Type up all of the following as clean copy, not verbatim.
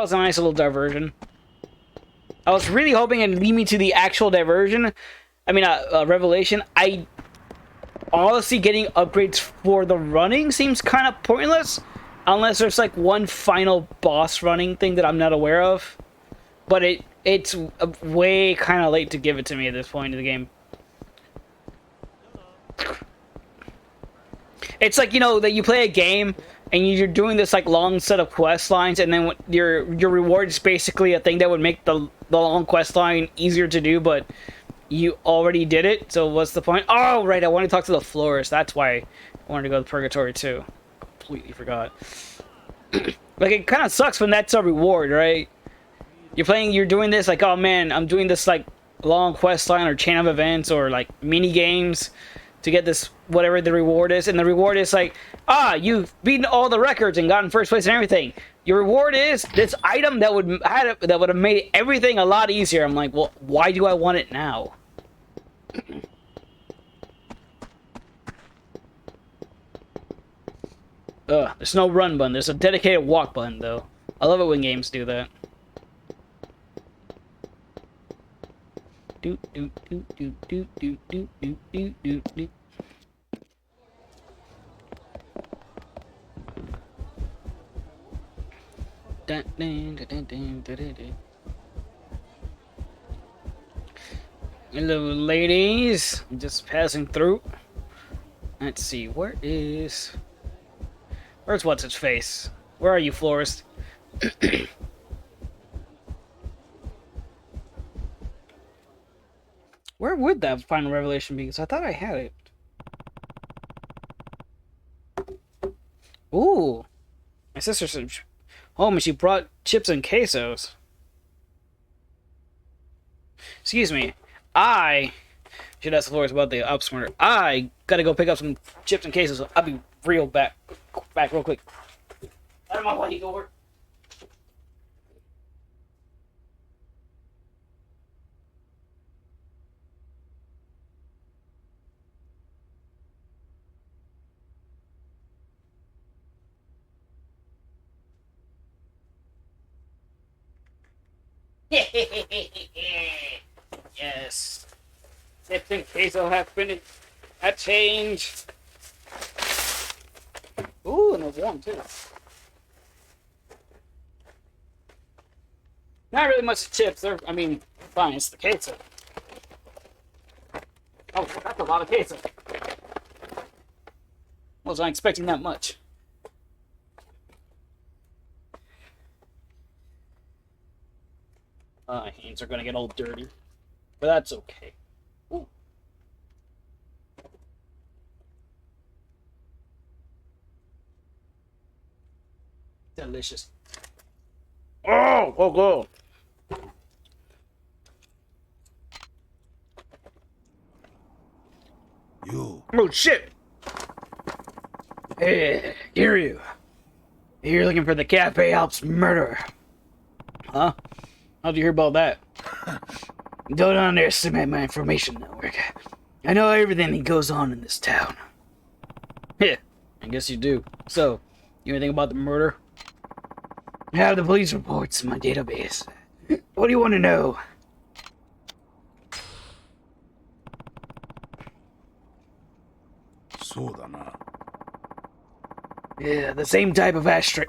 that was a nice little diversion. I was really hoping it'd lead me to the actual diversion. I mean, revelation. I honestly getting upgrades for the running seems kind of pointless, unless there's like one final boss running thing that I'm not aware of. But it's way kind of late to give it to me at this point in the game. It's like, you know, that you play a game and you're doing this like long set of quest lines, and then your reward is basically a thing that would make the long quest line easier to do, but you already did it, so what's the point? Oh, right, I want to talk to the florist. That's why I wanted to go to Purgatory too. Completely forgot. Like, it kind of sucks when that's a reward, right? You're doing this like, oh man, I'm doing this like long quest line or chain of events or like mini games to get this whatever the reward is, and the reward is like, you've beaten all the records and gotten first place and everything. Your reward is this item that would have made everything a lot easier. I'm like, well, why do I want it now? There's no run button. There's a dedicated walk button though. I love it when games do that. Do do do do do do do do do do do. Hello, ladies. I'm just passing through. Let's see. Where's what's its face? Where are you, florist? Where would that final revelation be? Because I thought I had it. Ooh. My sister said home and she brought chips and quesos. Excuse me. I should ask the florist about the ups murder. I gotta go pick up some chips and quesos. I'll be real back real quick. Out of my way, door. Yes. Chips and queso have finished. A change. Ooh, and they're warm too. Not really much chips. I mean, fine, it's the queso. Oh, that's a lot of queso. Wasn't expecting that much. My hands are gonna get all dirty, but that's okay. Ooh. Delicious. Oh, go. You. Oh shit! Hey, hear you. You're looking for the Cafe Alps murderer, huh? How'd you hear about that? Don't underestimate my information network. I know everything that goes on in this town. Yeah, I guess you do. So, you know anything about the murder? I have the police reports in my database. What do you want to know? Yeah, the same type of ashtray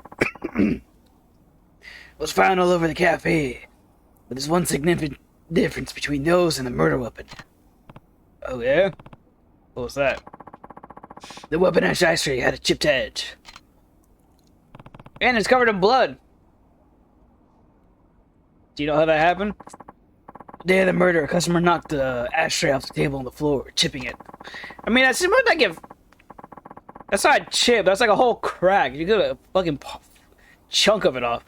was found all over the cafe. But there's one significant difference between those and the murder weapon. Oh yeah? What was that? The weapon ashtray had a chipped edge. And it's covered in blood. Do you know how that happened? The day of the murder, a customer knocked the ashtray off the table on the floor, chipping it. I mean, that's not a chip, that's like a whole crack. You got a fucking chunk of it off.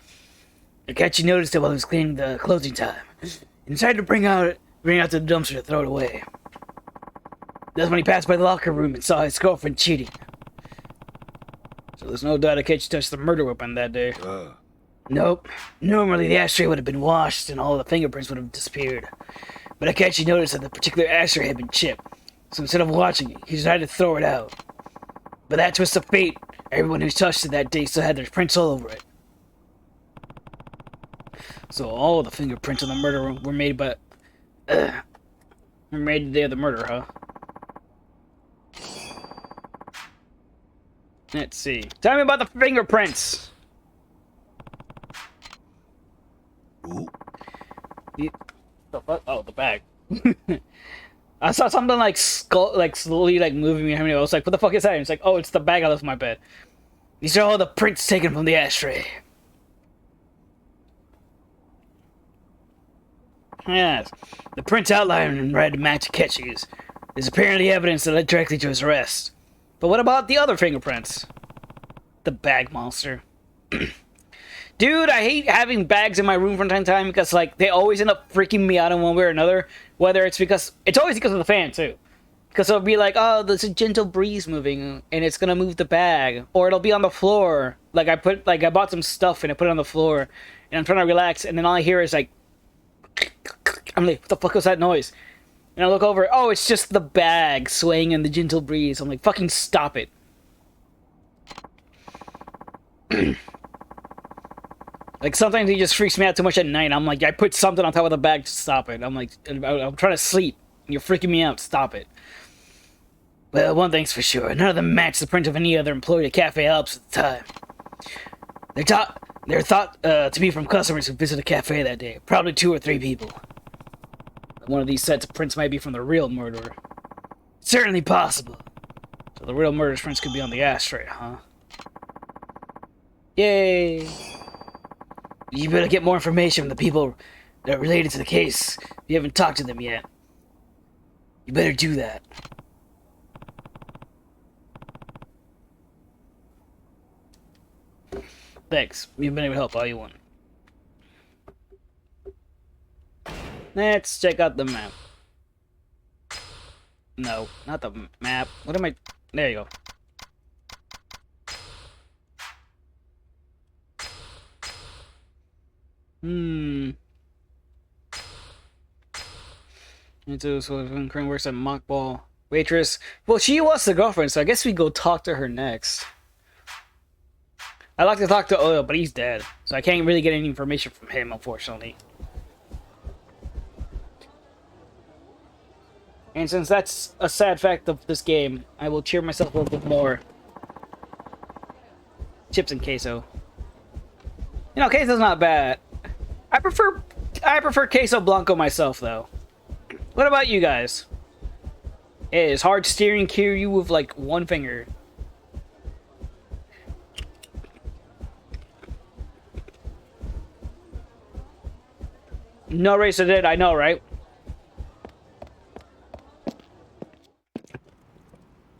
Akechi noticed it while he was cleaning the closing time. He decided to bring out to the dumpster to throw it away. That's when he passed by the locker room and saw his girlfriend cheating. So there's no doubt Akechi touched the murder weapon that day. Nope. Normally the ashtray would have been washed and all the fingerprints would have disappeared. But Akechi noticed that the particular ashtray had been chipped. So instead of watching it, he decided to throw it out. But that twist of fate, everyone who touched it that day still had their prints all over it. So all the fingerprints on the murder were made by... were made the day of the murder, huh? Let's see. Tell me about the fingerprints! The fuck? Oh, the bag. I saw something like slowly moving behind me. I was like, what the fuck is that? And it's like, oh, it's the bag I left in my bed. These are all the prints taken from the ashtray. Yes, the prints outlined in red match Akechi's. There's apparently evidence that led directly to his arrest. But what about the other fingerprints? The bag monster. Dude, I hate having bags in my room from time to time because, like, they always end up freaking me out in one way or another. Whether it's because... It's always because of the fan, too. Because it'll be like, oh, there's a gentle breeze moving, and it's gonna move the bag. Or it'll be on the floor. Like, I bought some stuff, and I put it on the floor, and I'm trying to relax, and then all I hear is, like... I'm like, what the fuck was that noise? And I look over, oh, it's just the bag swaying in the gentle breeze. I'm like, fucking stop it. Like, sometimes he just freaks me out too much at night. I'm like, I put something on top of the bag to stop it. I'm like, I'm trying to sleep. You're freaking me out. Stop it. Well, one thing's for sure. None of them match the print of any other employee at Cafe Alps at the time. They're thought to be from customers who visited the cafe that day. Probably 2 or 3 people. One of these sets of prints might be from the real murderer. Certainly possible. So the real murderer's prints could be on the ashtray, huh? Yay! You better get more information from the people that are related to the case if you haven't talked to them yet. You better do that. Thanks. You've been able to help all you want. Let's check out the map. No, not the map. What am I... There you go. Into so current works at Mockball. Waitress. Well, she was the girlfriend, so I guess we go talk to her next. I'd like to talk to Oil, but he's dead. So I can't really get any information from him, unfortunately. And since that's a sad fact of this game, I will cheer myself a little bit more. Chips and queso. You know, queso's not bad. I prefer queso blanco myself, though. What about you guys? Is hard steering Kiryu with like one finger? No racer did, I know, right?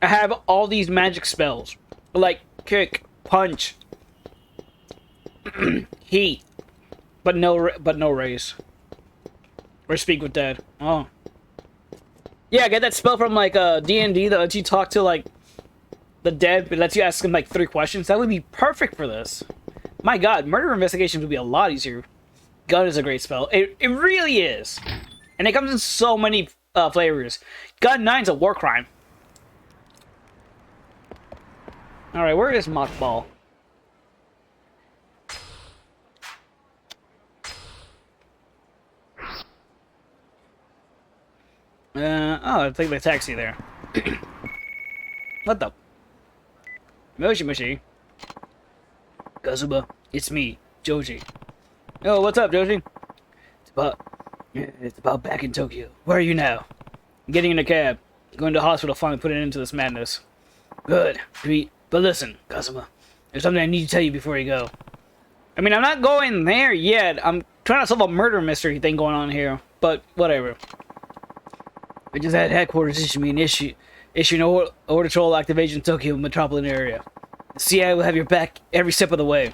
I have all these magic spells, like kick, punch, heat, but no race. Or speak with dead. Oh, yeah, get that spell from like D&D that lets you talk to like the dead, but lets you ask them like 3 questions. That would be perfect for this. My God, murder investigations would be a lot easier. Gun is a great spell. It really is, and it comes in so many flavors. Gun 9's a war crime. Alright, where is Mockball? Oh, I'll take the taxi there. What the? Moshi Moshi. Kazuba, it's me, Joji. Oh, what's up, Joji? It's about back in Tokyo. Where are you now? I'm getting in a cab. Going to the hospital, finally put an end to this madness. Good. But listen, Kazuma, there's something I need to tell you before you go. I mean, I'm not going there yet. I'm trying to solve a murder mystery thing going on here, but whatever. I just had headquarters issue me an issue an order to all activation in Tokyo metropolitan area. The CIA will have your back every step of the way.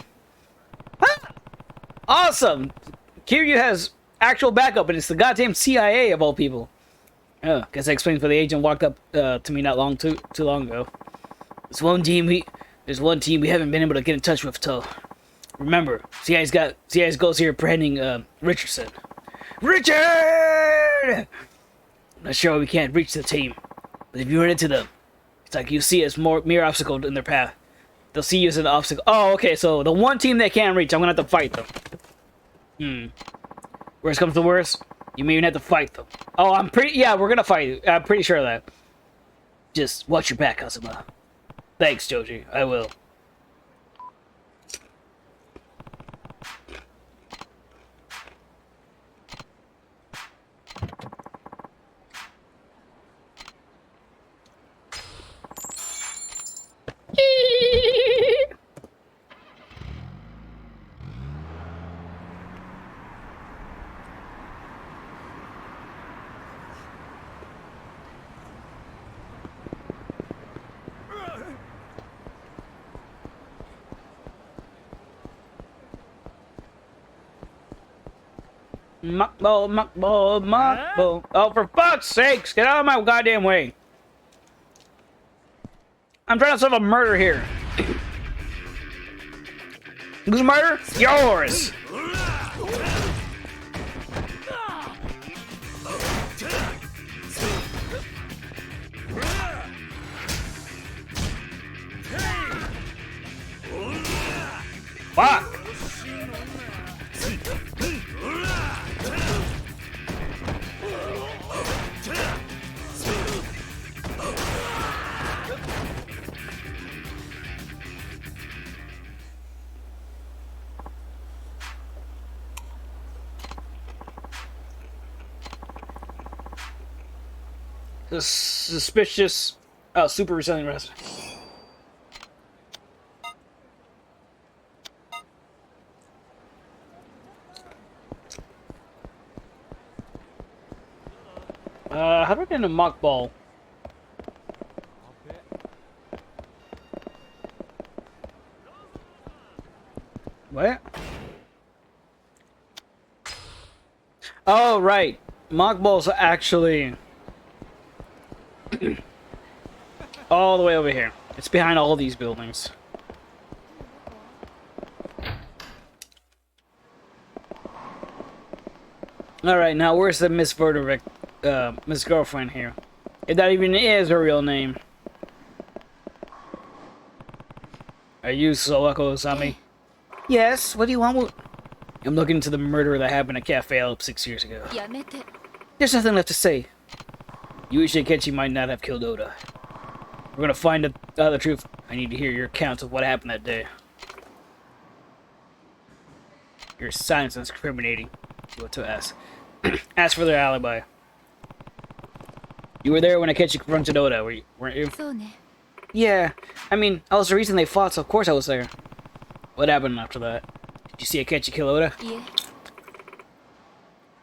Huh? Awesome! Kiryu has actual backup, and it's the goddamn CIA of all people. Oh, guess that explains why the agent walked up to me not too long ago. There's one team we haven't been able to get in touch with till. Remember, CIA's goals here apprehending Richardson. Richard! I'm not sure we can't reach the team, but if you run into them, it's like you see as mere obstacle in their path. They'll see you as an obstacle. Oh, okay, so the one team they can't reach, I'm gonna have to fight them. Worst comes to worst, you may even have to fight them. Oh, yeah, we're gonna fight. I'm pretty sure of that. Just watch your back, Kazuma. Thanks, Joji. I will. Muckball, muckball, muckball. Oh, for fuck's sakes, get out of my goddamn way. I'm trying to solve a murder here. Whose murder? Yours! Fuck! The suspicious, super resilient resident. How do I get in a mock ball? What? Oh, right. Mock balls are actually all the way over here. It's behind all these buildings. Alright, now where's the Miss Verderich, Miss Girlfriend here? If that even is her real name. Are you Sawako Osami? Yes, what do you want? I'm looking into the murder that happened at Cafe 6 years ago. There's nothing left to say. Yuichi Akechi might not have killed Oda. We're gonna find out the truth. I need to hear your accounts of what happened that day. Your silence is incriminating. What to ask? Ask for their alibi. You were there when Akechi confronted Oda, weren't you? Yeah, I mean, I was the reason they fought, so of course I was there. What happened after that? Did you see Akechi kill Oda? Yeah.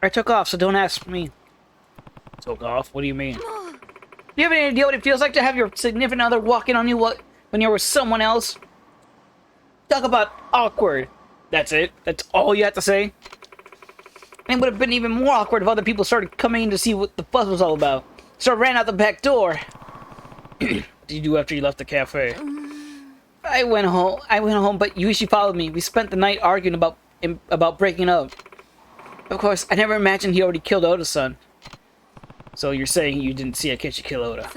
I took off, so don't ask me. Took off? What do you mean? Do you have any idea what it feels like to have your significant other walking on you when you're with someone else? Talk about awkward. That's it? That's all you have to say? And it would have been even more awkward if other people started coming in to see what the fuss was all about. So I ran out the back door. What did you do after you left the cafe? I went home, but Yuichi followed me. We spent the night arguing about breaking up. Of course, I never imagined he already killed Oda's son. So you're saying you didn't see Akechi kill Oda?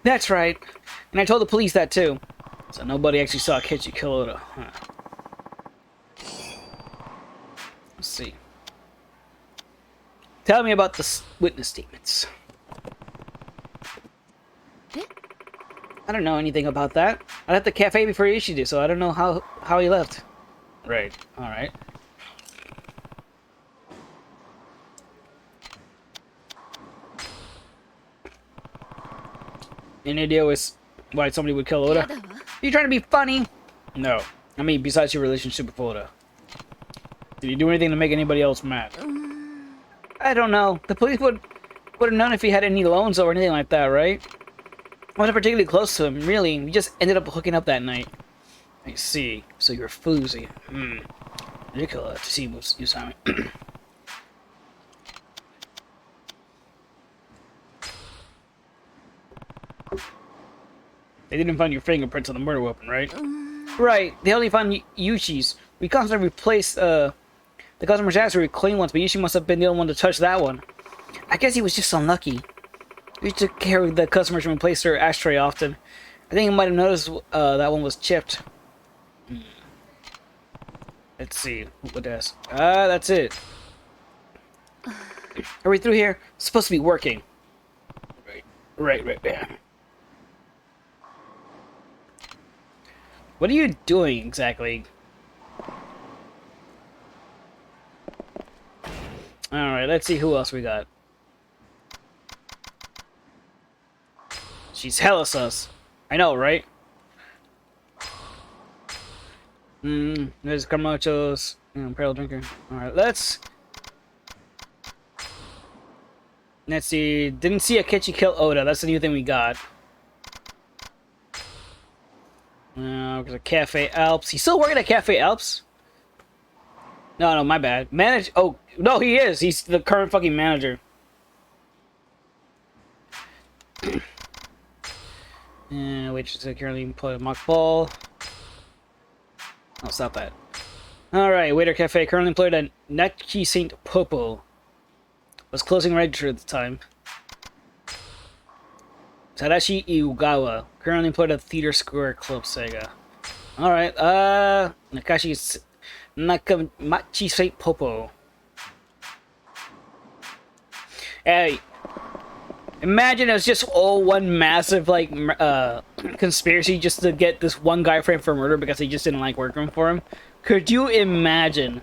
That's right. And I told the police that too. So nobody actually saw Akechi kill Oda. Huh. Let's see. Tell me about the witness statements. I don't know anything about that. I left the cafe before Yuichi did, so I don't know how he left. Right. Alright. Any idea why somebody would kill Oda? Are you trying to be funny? No. I mean, besides your relationship with Oda. Did you do anything to make anybody else mad? I don't know. The police would have known if he had any loans or anything like that, right? I wasn't particularly close to him, really. We just ended up hooking up that night. I see. So you're floozy. Ridiculous to see Usami. They didn't find your fingerprints on the murder weapon, right? Right. They only found Yuichi's. We constantly replaced the customer's asked to reclaim ones, but Yuichi must have been the only one to touch that one. I guess he was just unlucky. We took care of the customers and replaced their ashtray often. I think you might have noticed that one was chipped. Let's see. What does? That's it. Are we through here? It's supposed to be working. Right there. What are you doing exactly? Alright, let's see who else we got. She's hella sus. I know, right? There's Camacho's Imperial Drinker. Alright, let's see. Didn't see Akechi kill Oda. That's the new thing we got. There's a Cafe Alps. He's still working at Cafe Alps? No, my bad. Oh, no, he is. He's the current fucking manager. Waitress currently employed a mock ball. Oh, stop that. Alright, Waiter Cafe currently employed at Nachi Saint Popo. Was closing register at the time. Tadashi Iugawa, currently employed at Theater Square Club Sega. Alright, Nakamachi Saint Popo. Hey, imagine it was just all one massive, like, conspiracy just to get this one guy framed for murder because he just didn't like working for him. Could you imagine?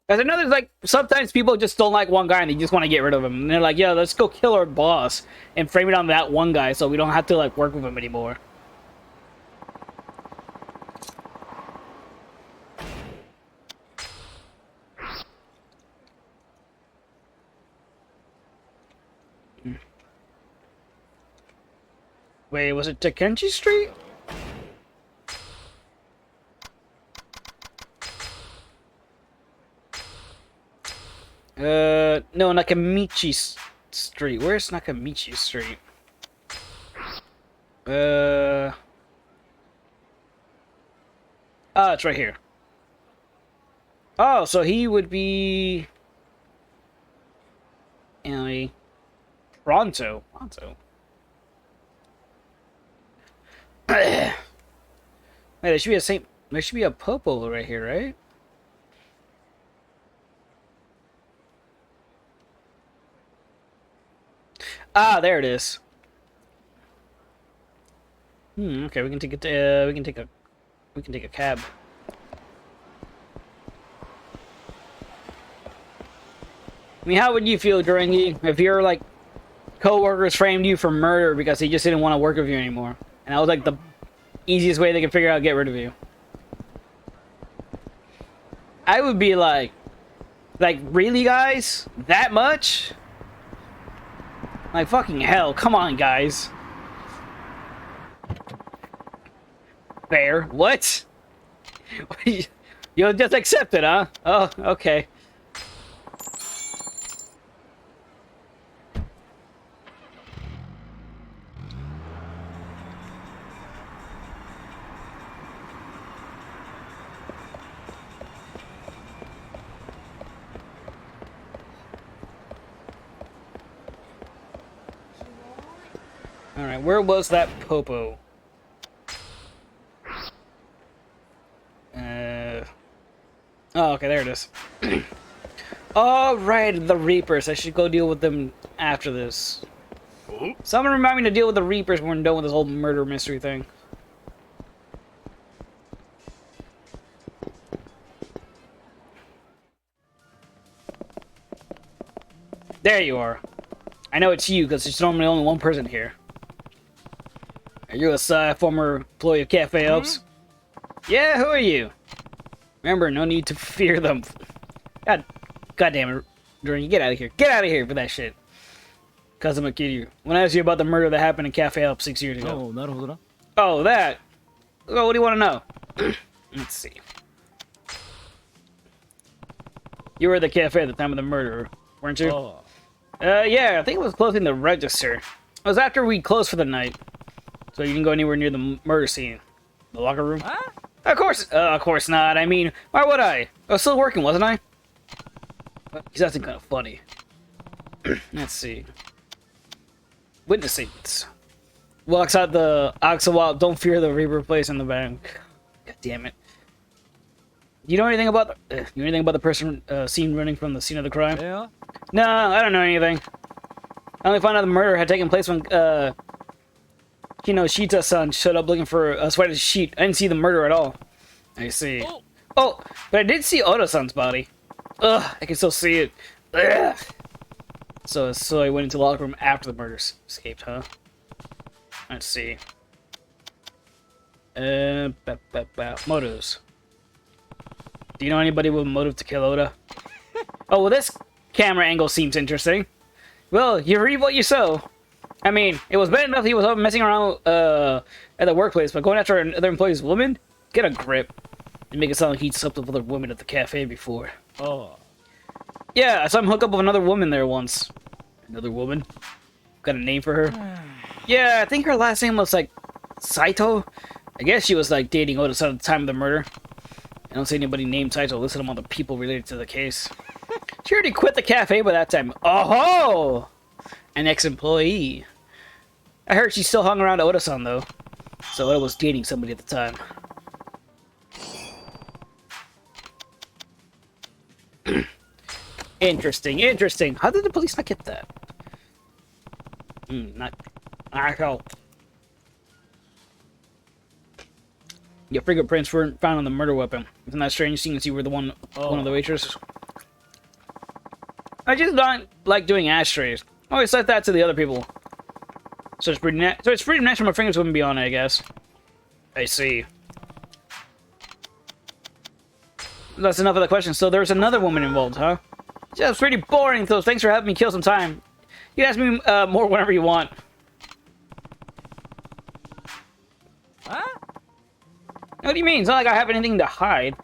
Because I know there's, like, sometimes people just don't like one guy and they just want to get rid of him. And they're like, yeah, let's go kill our boss and frame it on that one guy so we don't have to, like, work with him anymore. Wait, was it Takenchi Street? No, Nakamichi Street. Where's Nakamichi Street? Oh, it's right here. Oh, so he would be... Anyway, Pronto. Wait, there should be a Popo right here, right? Ah, there it is. Okay, we can take it. We can take a cab. I mean, how would you feel, Durangi, if your, like, co-workers framed you for murder because they just didn't want to work with you anymore? And that was, like, the easiest way they could figure out to get rid of you. I would be like, really, guys? That much? Like, fucking hell, come on, guys. Fair. What? You'll just accept it, huh? Oh, okay. Alright, where was that Popo? Oh, okay, there it is. Oh, right, the Reapers. I should go deal with them after this. Someone remind me to deal with the Reapers when we're done with this whole murder mystery thing. There you are. I know it's you, because there's normally only one person here. Are you a former employee of Cafe Ops? Yeah, who are you? Remember, no need to fear them. God damn it, Duran, get out of here. Get out of here for that shit. Kazuma Kiryu. When I asked you about the murder that happened in Cafe Ops 6 years ago. Oh, that? Oh, what do you want to know? Let's see. You were at the cafe at the time of the murder, weren't you? Oh. Yeah, I think it was closing the register. It was after we closed for the night. So you didn't go anywhere near the murder scene. The locker room? Huh? Of course not. I mean, why would I? I was still working, wasn't I? He's acting kind of funny. Let's see. Witnessings. Walks out the Oxawalt, don't fear the Reaper place in the bank. God damn it. You know anything about the person seen running from the scene of the crime? Yeah. No, I don't know anything. I only found out the murder had taken place when Kinoshita-san showed up looking for a sweated sheet. I didn't see the murder at all. I see. Oh, but I did see Oda-san's body. Ugh, I can still see it. Ugh. So I went into the locker room after the murder escaped, huh? Let's see. Motives. Do you know anybody with a motive to kill Oda? Oh, well, this camera angle seems interesting. Well, you reap what you sow. I mean, it was bad enough he was messing around at the workplace, but going after another employee's woman? Get a grip. And make it sound like he'd slept with other women at the cafe before. Oh. Yeah, I saw him hook up with another woman there once. Another woman? Got a name for her? Yeah, I think her last name was like Saito. I guess she was like dating Oda-san at the time of the murder. I don't see anybody named Saito listed among the people related to the case. She already quit the cafe by that time. Oh-ho! An ex-employee. I heard she still hung around Oda-san though. So Oda was dating somebody at the time. Interesting, interesting. How did the police not get that? Not... How? Your fingerprints weren't found on the murder weapon. Isn't that strange, seeing as you were the one of the waitresses? I just don't like doing ashtrays. I always said that to the other people. So it's pretty natural my fingers wouldn't be on it, I guess. I see. That's enough of the question. So there's another woman involved, huh? Yeah, it's pretty boring, so thanks for helping me kill some time. You can ask me more whenever you want. Huh? What do you mean? It's not like I have anything to hide.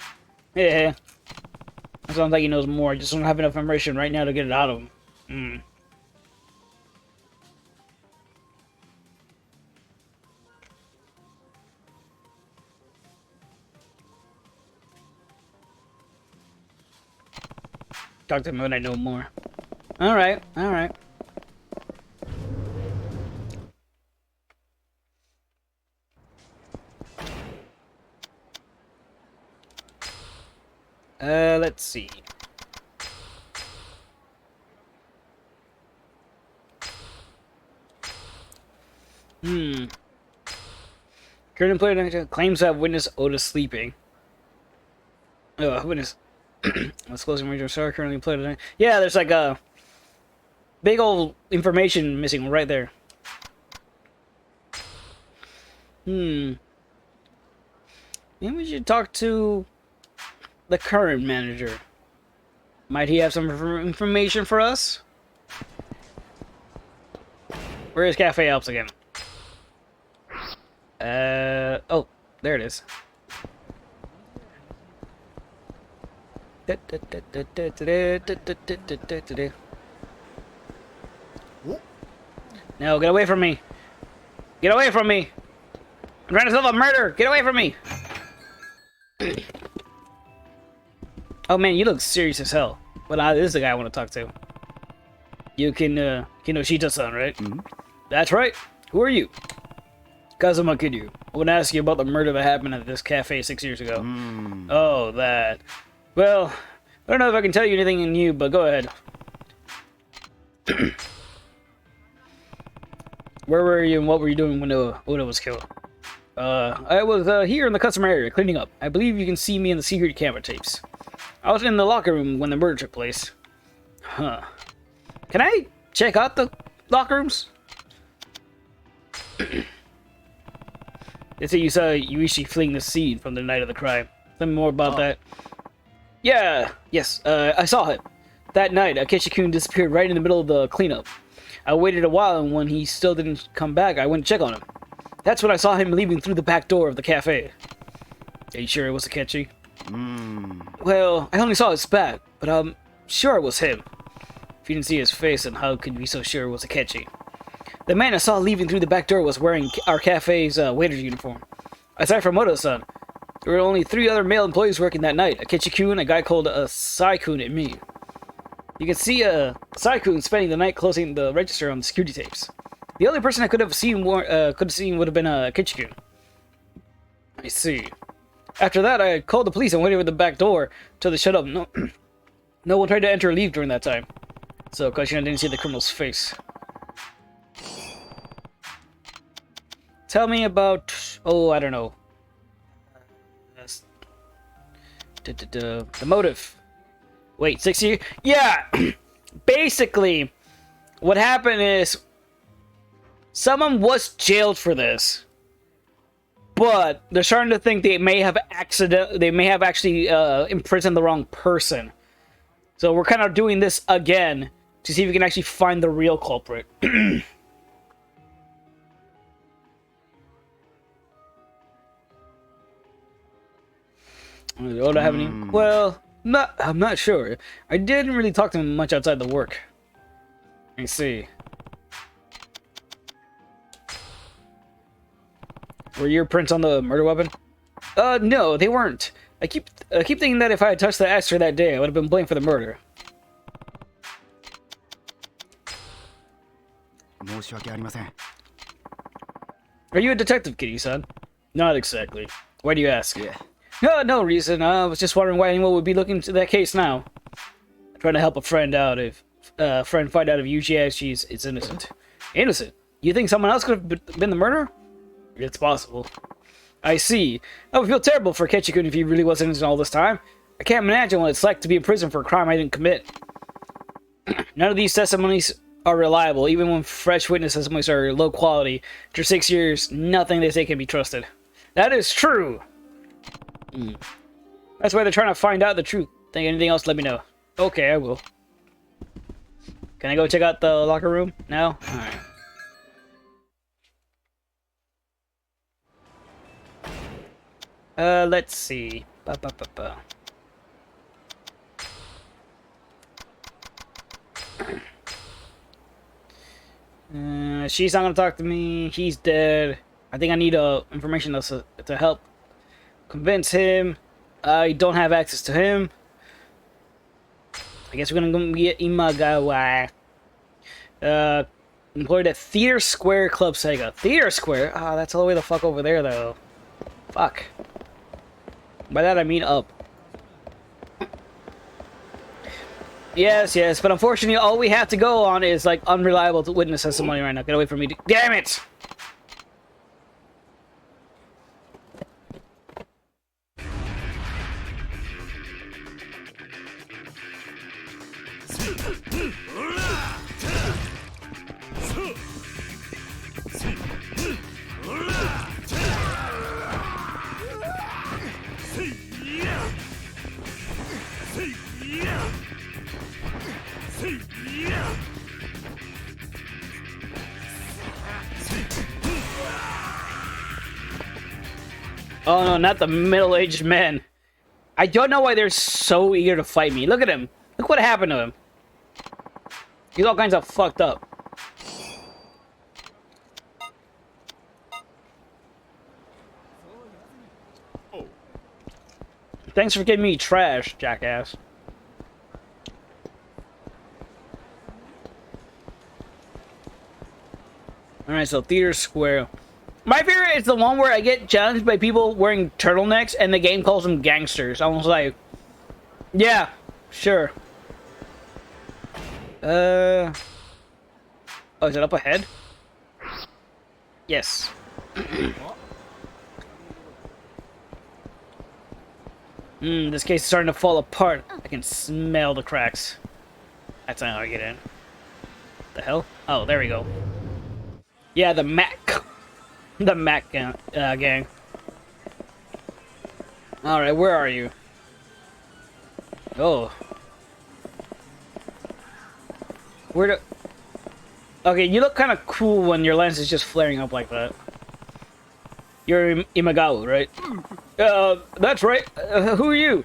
Yeah. It sounds like he knows more. I just don't have enough information right now to get it out of him. Talk to him when I know more. Alright, alright. Let's see. Current employer claims to have witnessed Oda sleeping. Witness. Let's close major star currently employed. Yeah, there's like a big old information missing right there. Maybe we should talk to the current manager. Might he have some information for us? Where is Cafe Alps again? Oh, there it is. No, get away from me! Get away from me! I'm trying to solve a murder! Get away from me! Oh man, you look serious as hell. But this is the guy I want to talk to. You can, Kinoshita-san, right? That's right. Who are you? Kazuma Kiryu. I want to ask you about the murder that happened at this cafe 6 years ago. Oh, that. Well, I don't know if I can tell you anything new, but go ahead. Where were you and what were you doing when Oda was killed? I was here in the customer area, cleaning up. I believe you can see me in the security camera tapes. I was in the locker room when the murder took place. Huh. Can I check out the locker rooms? They say you saw Yuichi fleeing the scene from the night of the crime. Tell me more about that. Yeah, yes, I saw it. That night, Akechi-kun disappeared right in the middle of the cleanup. I waited a while, and when he still didn't come back, I went to check on him. That's when I saw him leaving through the back door of the cafe. Are you sure it was Akechi? Well, I only saw his back, but I'm sure it was him. If you didn't see his face, then how could you be so sure it was Akechi? The man I saw leaving through the back door was wearing our cafe's waiter's uniform. Aside from Oda-san, there were only 3 other male employees working that night. Akechi-kun, a guy called Sai-kun, and me. You can see Sai-kun spending the night closing the register on the security tapes. The only person I could have seen would have been Akechi-kun. I see. After that, I called the police and waited at the back door till they shut up. No, no one tried to enter or leave during that time. So, because I didn't see the criminal's face. Tell me about... Oh, I don't know. The motive. Wait, 6 years? Yeah! Basically, what happened is... Someone was jailed for this. But they're starting to think they may have actually imprisoned the wrong person. So we're kind of doing this again to see if we can actually find the real culprit. Do I have any? Well, I'm not sure. I didn't really talk to him much outside the work. I see. Were your prints on the murder weapon? No, they weren't. I keep thinking that if I had touched the Aster that day, I would have been blamed for the murder. Are you a detective, Kitty-san? Not exactly. Why do you ask? Yeah. No reason. I was just wondering why anyone would be looking into that case now. I'm trying to help a friend out if friend find out if Yuji is innocent. Innocent? You think someone else could have been the murderer? It's possible. I see. I would feel terrible for Akechi-kun if he really was innocent all this time. I can't imagine what it's like to be in prison for a crime I didn't commit. None of these testimonies are reliable, even when fresh witness testimonies are low quality. After 6 years, nothing they say can be trusted. That is true. That's why they're trying to find out the truth. Think anything else, let me know. Okay, I will. Can I go check out the locker room now? Alright. Let's see. She's not gonna talk to me. He's dead. I think I need information to help convince him. I don't have access to him. I guess we're gonna go get Imagawa. Employed at Theater Square Club Sega. Theater Square? Ah, that's all the way the fuck over there, though. Fuck. By that I mean up. Yes, but unfortunately all we have to go on is, like, unreliable witness testimony right now. Get away from me. Damn it! Oh no, not the middle-aged men. I don't know why they're so eager to fight me. Look at him. Look what happened to him. He's all kinds of fucked up. Thanks for giving me trash, jackass. Alright, so Theater Square. My favorite is the one where I get challenged by people wearing turtlenecks and the game calls them gangsters. I was like, yeah, sure. Oh, is it up ahead? Yes. This case is starting to fall apart. I can smell the cracks. That's not how I get in. The hell? Oh, there we go. Yeah, the Mac. The Mac gang. Alright, where are you? Oh. Where do... Okay, you look kind of cool when your lens is just flaring up like that. You're Imagawa, right? That's right. Who are you?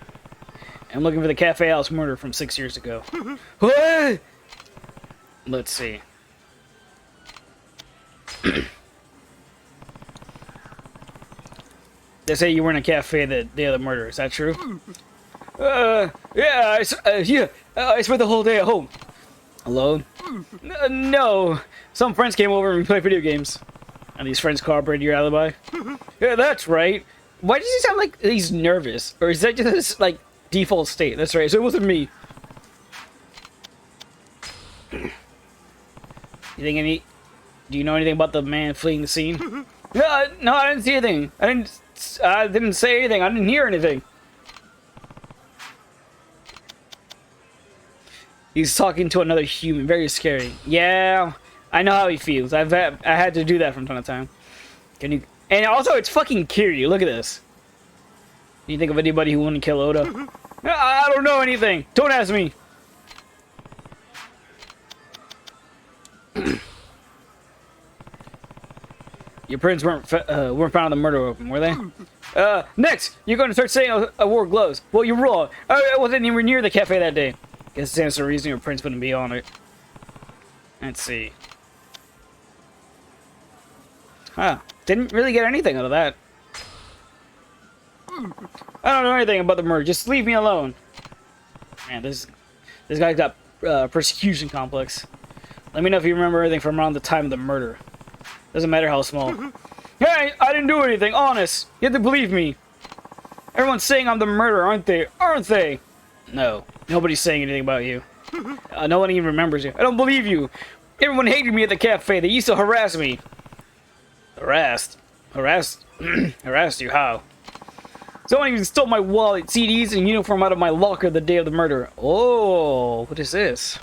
I'm looking for the Cafe House murder from 6 years ago. What? Let's see. They say you were in a cafe the day of the murder. Is that true? Yeah, I spent the whole day at home. Alone? No. Some friends came over and we played video games. And these friends corroborated your alibi? Yeah, that's right. Why does he sound like he's nervous? Or is that just his, like, default state? That's right, so it wasn't me. You think any... Do you know anything about the man fleeing the scene? No, I didn't see anything. I didn't say anything. I didn't hear anything. He's talking to another human. Very scary. Yeah, I know how he feels. I had to do that from time to time. Can you... And also, it's fucking Kiryu. Look at this. Do you think of anybody who wouldn't kill Oda? I don't know anything. Don't ask me. Your prints weren't found on the murder weapon, were they? Next, you're going to start saying I wore gloves. Well, you're wrong. I wasn't even near the cafe that day. Guess that's the reason your prints wouldn't be on it. Let's see. Huh. Didn't really get anything out of that. I don't know anything about the murder. Just leave me alone. Man, this guy's got persecution complex. Let me know if you remember anything from around the time of the murder. Doesn't matter how small. Hey, I didn't do anything, honest. You have to believe me. Everyone's saying I'm the murderer, aren't they? Aren't they? No, nobody's saying anything about you. No one even remembers you. I don't believe you. Everyone hated me at the cafe. They used to harass me. Harassed? Harassed? Harassed you? How? Someone even stole my wallet, CDs, and uniform out of my locker the day of the murder. Oh, what is this?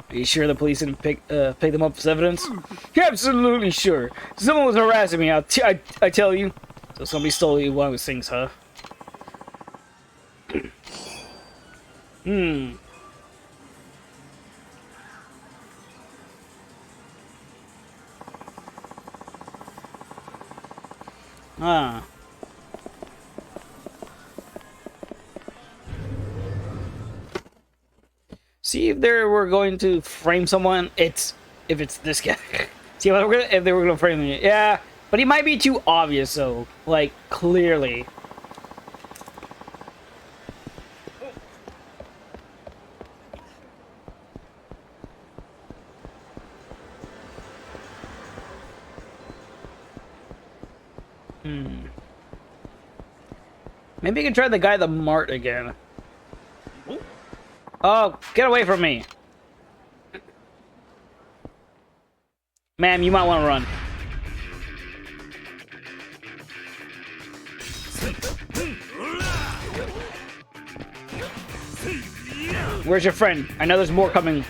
Are you sure the police didn't pick them up as evidence? Absolutely sure. Someone was harassing me, I tell you. So somebody stole you one of those things, huh? Ah. See if we're going to frame someone. If it's this guy. See if they were gonna frame me. Yeah, but he might be too obvious though. Like clearly. Maybe you can try the guy at the mart again. Oh, get away from me. Ma'am, you might want to run. Where's your friend? I know there's more coming.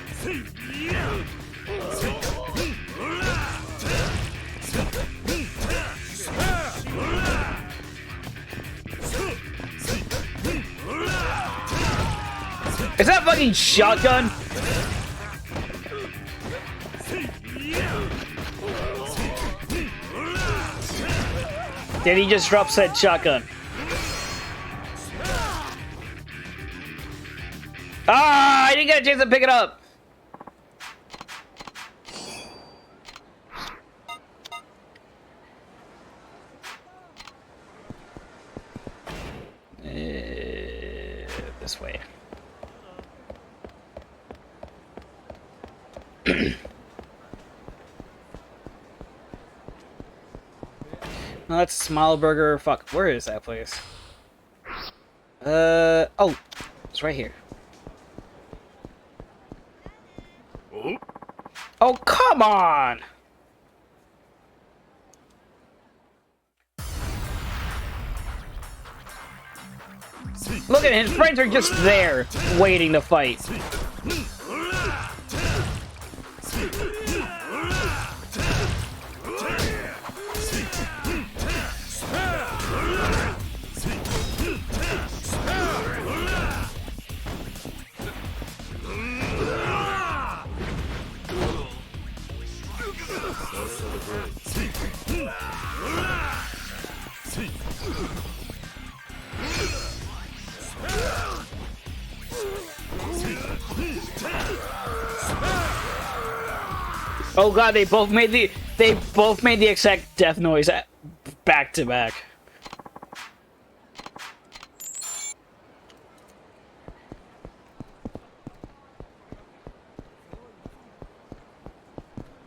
Is that fucking shotgun? Did he just drop said shotgun? Ah, I didn't get a chance to pick it up. This way. No, that's Smile Burger. Fuck, where is that place? Oh, it's right here. Oh, come on! Look at his friends are just there, waiting to fight. Oh god, they both made the exact death noise back to back.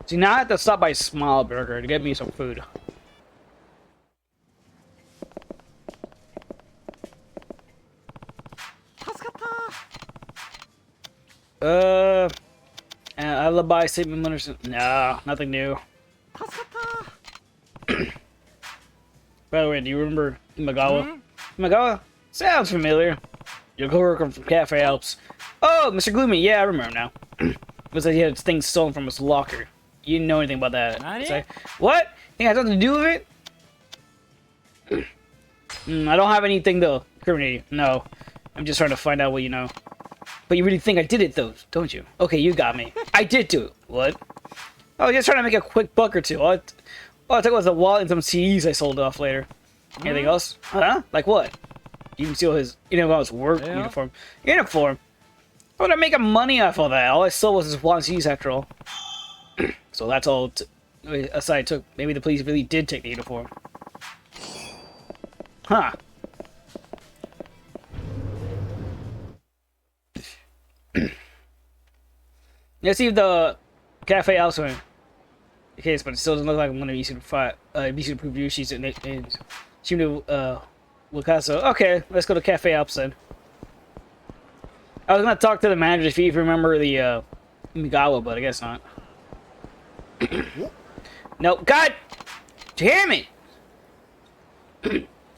See, now I have to stop by Smile Burger to get me some food. Lullaby, Sleeping Winners. No, nothing new. By the way, do you remember Imagawa? Imagawa? Sounds familiar. Your coworker from Cafe Alps. Oh, Mr. Gloomy. Yeah, I remember now. Looks like he had things stolen from his locker. You didn't know anything about that. Like, what? Think I had something to do with it? I don't have anything to incriminate you. No. I'm just trying to find out what you know. But you really think I did it, though, don't you? Okay, you got me. I did do it. What? Oh, just trying to make a quick buck or two. All I took was a wallet and some CDs I sold off later. Anything else? Huh? Like what? You can steal his, his work uniform. Uniform? How would I make money off all that? All I stole was his wallet and CDs after all. So that's all aside I took. Maybe the police really did take the uniform. Huh. Let's see if the cafe also in the case, but it still doesn't look like I'm gonna be able to prove you. She's in seem to Wakaso. Okay, let's go to Cafe Alps then. I was gonna talk to the manager if you remember the Migawa, but I guess not. No, god damn it!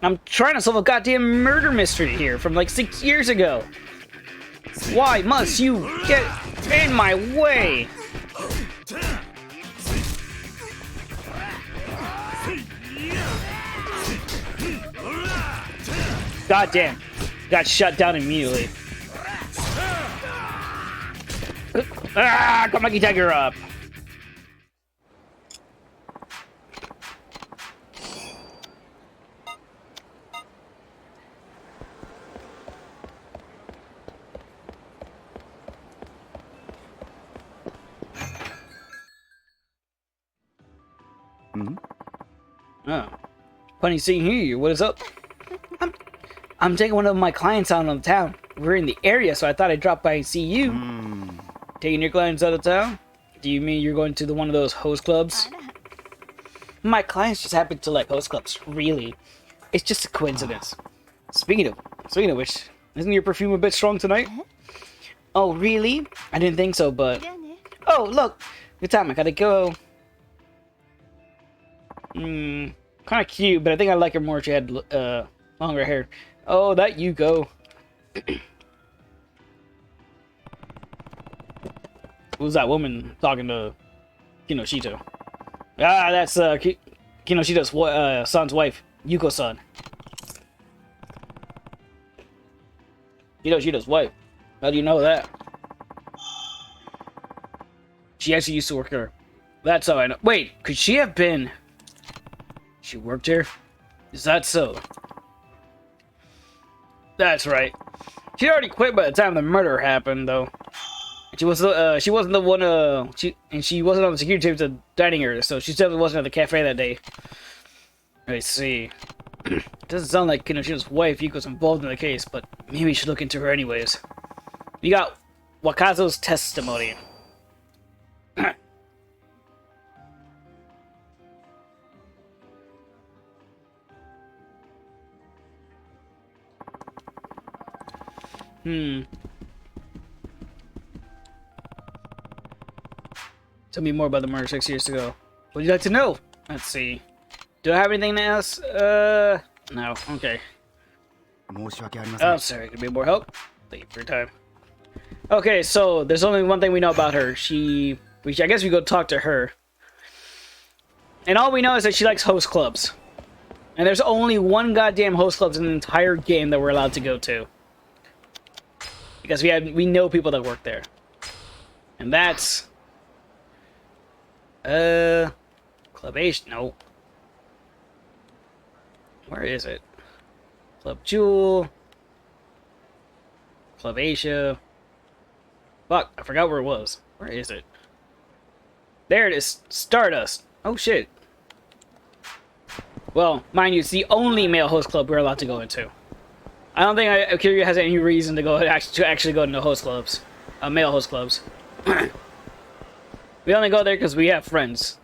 I'm trying to solve a goddamn murder mystery here from like 6 years ago. Why must you get in my way? God damn. Got shut down immediately. Ah, come on, Tiger up. Oh. Funny seeing you. What is up? I'm taking one of my clients out of town. We're in the area, so I thought I'd drop by and see you. Taking your clients out of town? Do you mean you're going to one of those host clubs? My clients just happen to like host clubs. Really. It's just a coincidence. Speaking of which, isn't your perfume a bit strong tonight? Oh, really? I didn't think so, but... Oh, look! Good time, I gotta go. Kind of cute, but I think I like her more if she had longer hair. Oh, that you go. Who's that woman talking to Kinoshito? Ah, that's Kinoshito's son's wife, Yuko-san. Kinoshito's wife. How do you know that? She actually used to work here. That's how I know. Wait, could she have been... She worked here? Is that so? That's right. She already quit by the time the murder happened, though. She wasn't the one. She wasn't on the security team at the dining area, so she definitely wasn't at the cafe that day. I see. Doesn't sound like Kinoshito's wife Yuko's involved in the case, but maybe we should look into her anyways. You got Wakazo's testimony. Tell me more about the murder 6 years ago. What would you like to know? Let's see. Do I have anything else? No. Okay. Oh, sorry. Could be more help? Thank you for your time. Okay, so there's only one thing we know about her. I guess we go talk to her. And all we know is that she likes host clubs. And there's only one goddamn host clubs in the entire game that we're allowed to go to. Because we know people that work there. And that's... Club Asia... No. Where is it? Club Jewel... Club Asia... Fuck, I forgot where it was. Where is it? There it is. Stardust. Oh shit. Well, mind you, it's the only male host club we're allowed to go into. I don't think Akira has any reason to go actually go into host clubs, male host clubs. We only go there because we have friends.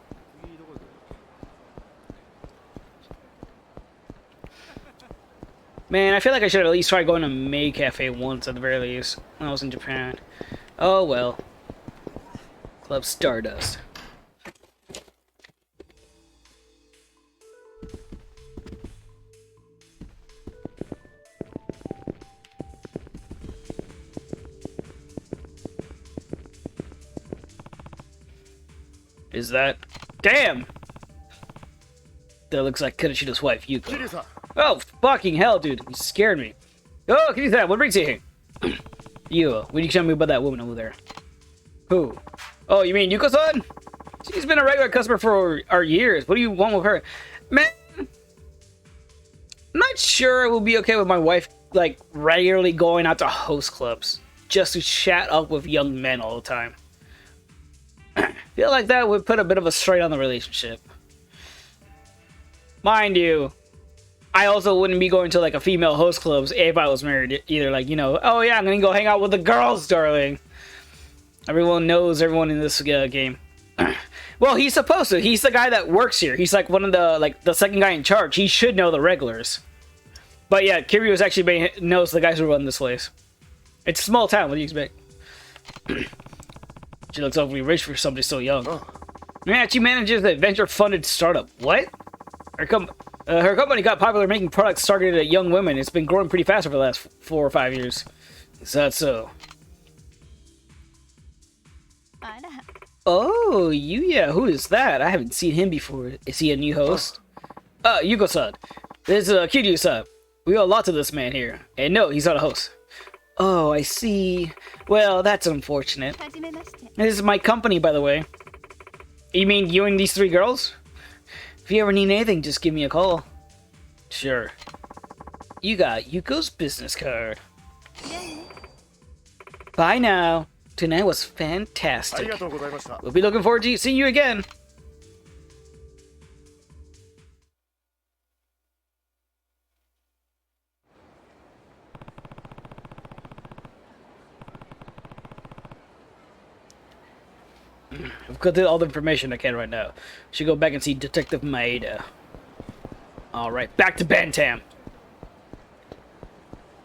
Man, I feel like I should at least try going to Maid Cafe once at the very least when I was in Japan. Oh well. Club Stardust. Is that... Damn! That looks like Kudachita's wife, Yuko. Oh, fucking hell, dude. You scared me. Oh, can you tell? What brings you here? You, what did you tell me about that woman over there? Who? Oh, you mean Yuko-san? She's been a regular customer for our years. What do you want with her? Man, I'm not sure it will be okay with my wife, like, regularly going out to host clubs just to chat up with young men all the time. I feel like that would put a bit of a strain on the relationship. Mind you, I also wouldn't be going to, like, a female host clubs if I was married either. Like, you know, oh yeah, I'm gonna go hang out with the girls, darling. Everyone knows everyone in this game. Well, he's supposed to. He's the guy that works here. He's like one of the, like, the second guy in charge. He should know the regulars. But yeah, Kiryu's actually knows the guys who run this place. It's a small town. What do you expect? She looks awfully rich for somebody so young. Oh. Yeah, she manages the venture-funded startup. What? Her company got popular making products targeted at young women. It's been growing pretty fast over the last 4 or 5 years. Is that so? Oh, Yuya, who is that? I haven't seen him before. Is he a new host? Yuko-san. This is Kiryu-san. We owe a lot to this man here. And no, he's not a host. Oh, I see. Well, that's unfortunate. This is my company, by the way. You mean you and these 3 girls? If you ever need anything, just give me a call. Sure. You got Yuko's business card. Bye now. Tonight was fantastic. We'll be looking forward to seeing you again. I've got all the information I can right now. Should go back and see Detective Maeda. Alright, back to Bantam.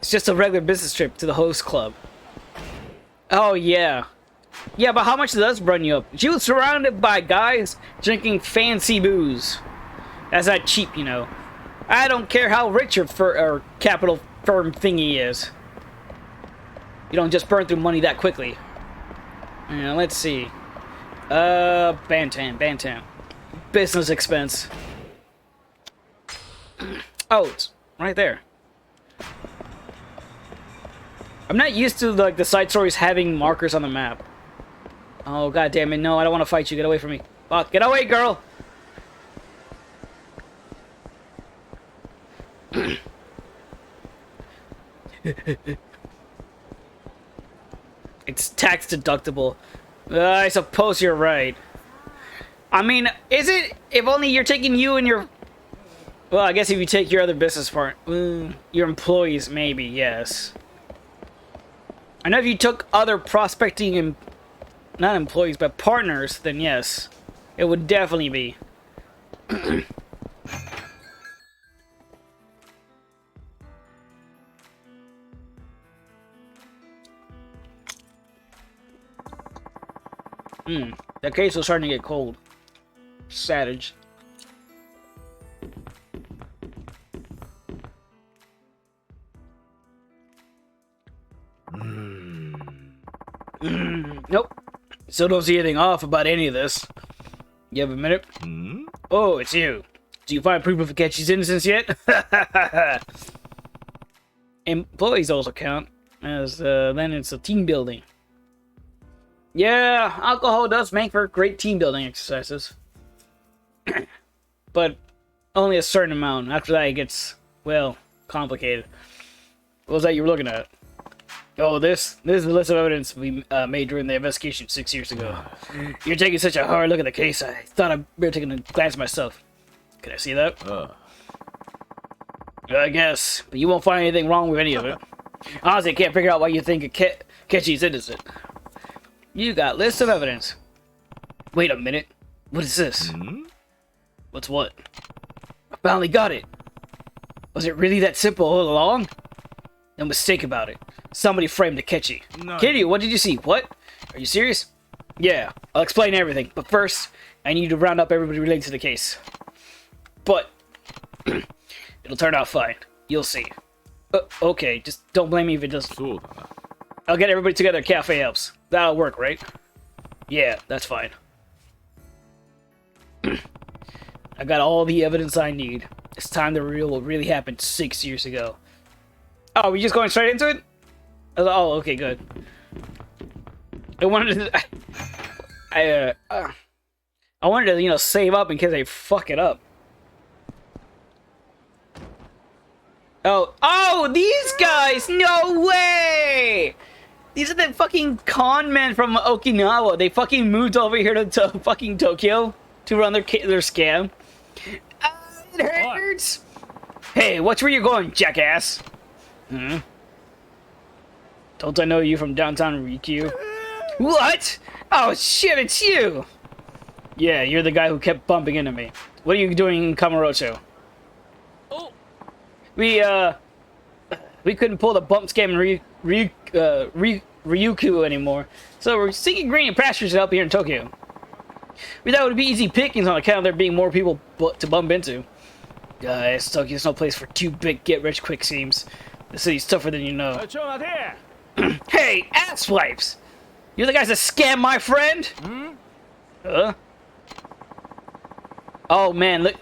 It's just a regular business trip to the host club. Oh, yeah. Yeah, but how much does that run you up? She was surrounded by guys drinking fancy booze. That's not cheap, you know. I don't care how rich your capital firm thingy is. You don't just burn through money that quickly. Let's see. Bantam. Business expense. Oh, it's right there. I'm not used to, like, the side stories having markers on the map. Oh, god damn it, no, I don't want to fight you. Get away from me. Fuck, get away, girl! It's tax deductible. I suppose you're right. I mean, is it? If only you're taking you and your... Well, I guess if you take your other business part... your employees, maybe, yes. I know if you took other prospecting and... Not employees, but partners, then yes. It would definitely be. That case was starting to get cold. Savage. Nope. Still don't see anything off about any of this. You have a minute? Oh, it's you. Do you find proof of Akechi's innocence yet? Employees also count, as then it's a team building. Yeah, alcohol does make for great team building exercises. But only a certain amount. After that it gets, well, complicated. What was that you were looking at? Oh, this is the list of evidence we made during the investigation 6 years ago. You're taking such a hard look at the case, I thought I'd better take a glance myself. Can I see that? I guess, but you won't find anything wrong with any of it. Honestly, I can't figure out why you think Akechi's innocent. You got list of evidence. Wait a minute. What is this? What's what? I finally got it. Was it really that simple all along? No mistake about it. Somebody framed Akechi. No. Kiryu, what did you see? What? Are you serious? Yeah, I'll explain everything. But first, I need to round up everybody related to the case. But it'll turn out fine. You'll see. Okay, just don't blame me if it doesn't. そうだな。 I'll get everybody together at Cafe Elves. That'll work, right? Yeah, that's fine. I got all the evidence I need. It's time to reveal what really happened 6 years ago. Oh, we just going straight into it? Oh, okay, good. I wanted to... I wanted to, you know, save up in case I fuck it up. Oh, these guys! No way! These are the fucking con men from Okinawa. They fucking moved over here to fucking Tokyo to run their scam. It hurts! Hey, watch where you're going, jackass! Hmm? Don't I know you from downtown Rikyu? What? Oh shit, it's you! Yeah, you're the guy who kept bumping into me. What are you doing in Kamurocho? Oh. We couldn't pull the bump scam in Ryukyu anymore, so we're seeking green pastures up here in Tokyo. We thought it would be easy pickings on account of there being more people to bump into. Guys, Tokyo's no place for two big get-rich-quick schemes. The city's tougher than you know. ちょっと待て。 Hey, asswipes! You're the guys that scammed my friend? Huh? Oh man, look,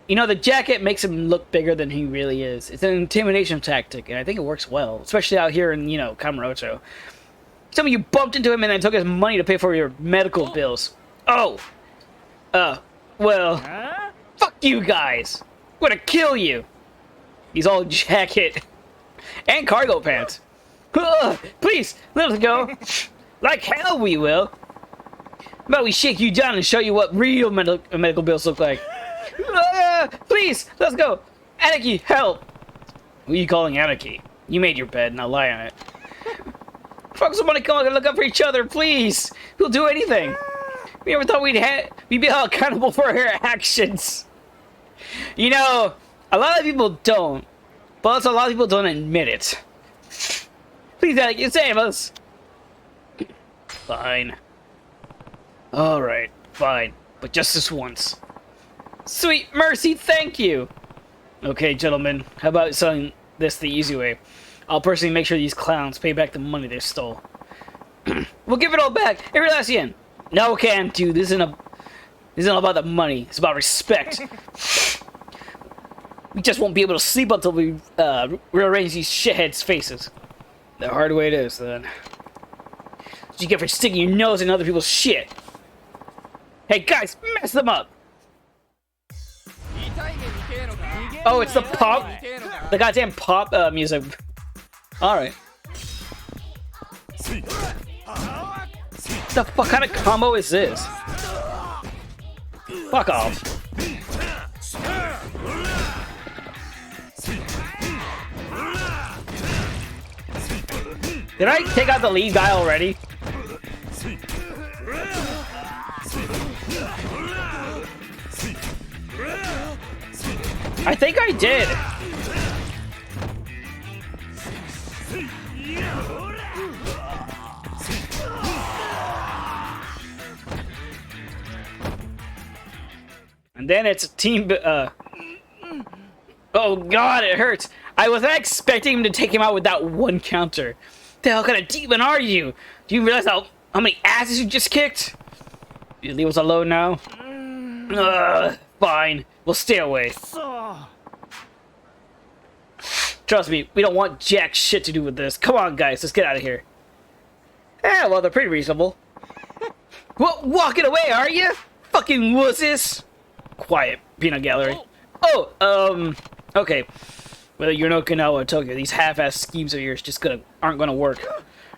you know, the jacket makes him look bigger than he really is. It's an intimidation tactic, and I think it works well, especially out here in, you know, Kamurocho. Some of you bumped into him and then took his money to pay for your medical bills. Oh! Well, あ fuck you guys! I'm gonna kill you! He's all jacket and cargo pants. Please, let us go. Like hell we will. How about we shake you down and show you what real medical bills look like. Please, let's go. Anarchy, help. Who are you calling Anarchy? You made your bed, now lie on it. Fuck, somebody come and look up for each other, please. We'll do anything. We never thought we'd be held accountable for our actions. You know, a lot of people don't, but also a lot of people don't admit it. Please, Anarchy, save us. Fine. Alright, fine. But just this once. Sweet mercy, thank you! Okay, gentlemen, how about selling this the easy way? I'll personally make sure these clowns pay back the money they stole. We'll give it all back, every last yen! No, can't do. This isn't about the money, it's about respect. We just won't be able to sleep until we rearrange these shitheads' faces. The hard way it is, then. What you get for sticking your nose in other people's shit. Hey guys, mess them up! Oh, it's the pop, the goddamn pop music. Alright. The fuck kind of combo is this? Fuck off. Did I take out the lead guy already? I think I did. And then it's a team. Oh god, it hurts. I was not expecting him to take him out with that one counter. The hell kind of demon are you? Do you realize how many asses you just kicked? You leave us alone now? Fine. We'll stay away. Trust me, we don't want jack shit to do with this. Come on, guys, let's get out of here. Yeah, well, they're pretty reasonable. What, walking away, are you? Fucking wusses. Quiet, peanut gallery. Oh, okay. Whether you're in Okinawa or Tokyo, these half-ass schemes of yours just aren't gonna work.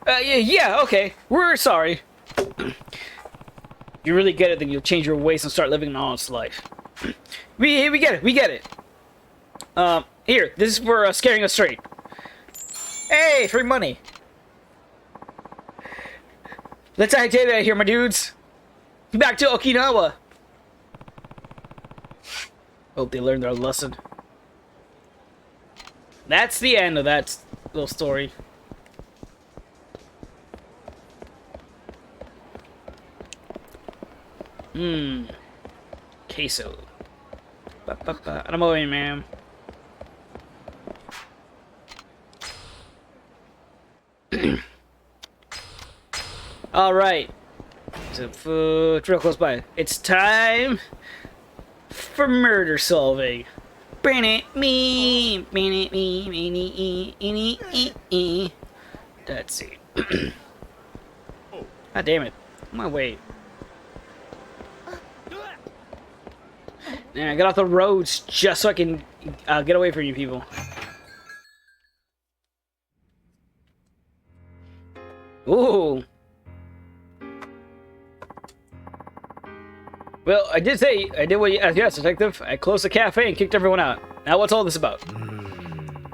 Yeah, okay. We're sorry. If you really get it, then you'll change your ways and start living an honest life. We get it. Here, this is for scaring us straight. Hey, free money. Let's act out here, my dudes. Back to Okinawa. Hope they learned their lesson. That's the end of that little story. Queso. Ba. I'm moving, ma'am. All right. So, real close by. It's time for murder solving. That's it. God damn it. I'm gonna wait. Man, get off the roads just so I can get away from you people. Ooh. Well, I did what you asked, yes, detective. I closed the cafe and kicked everyone out. Now what's all this about?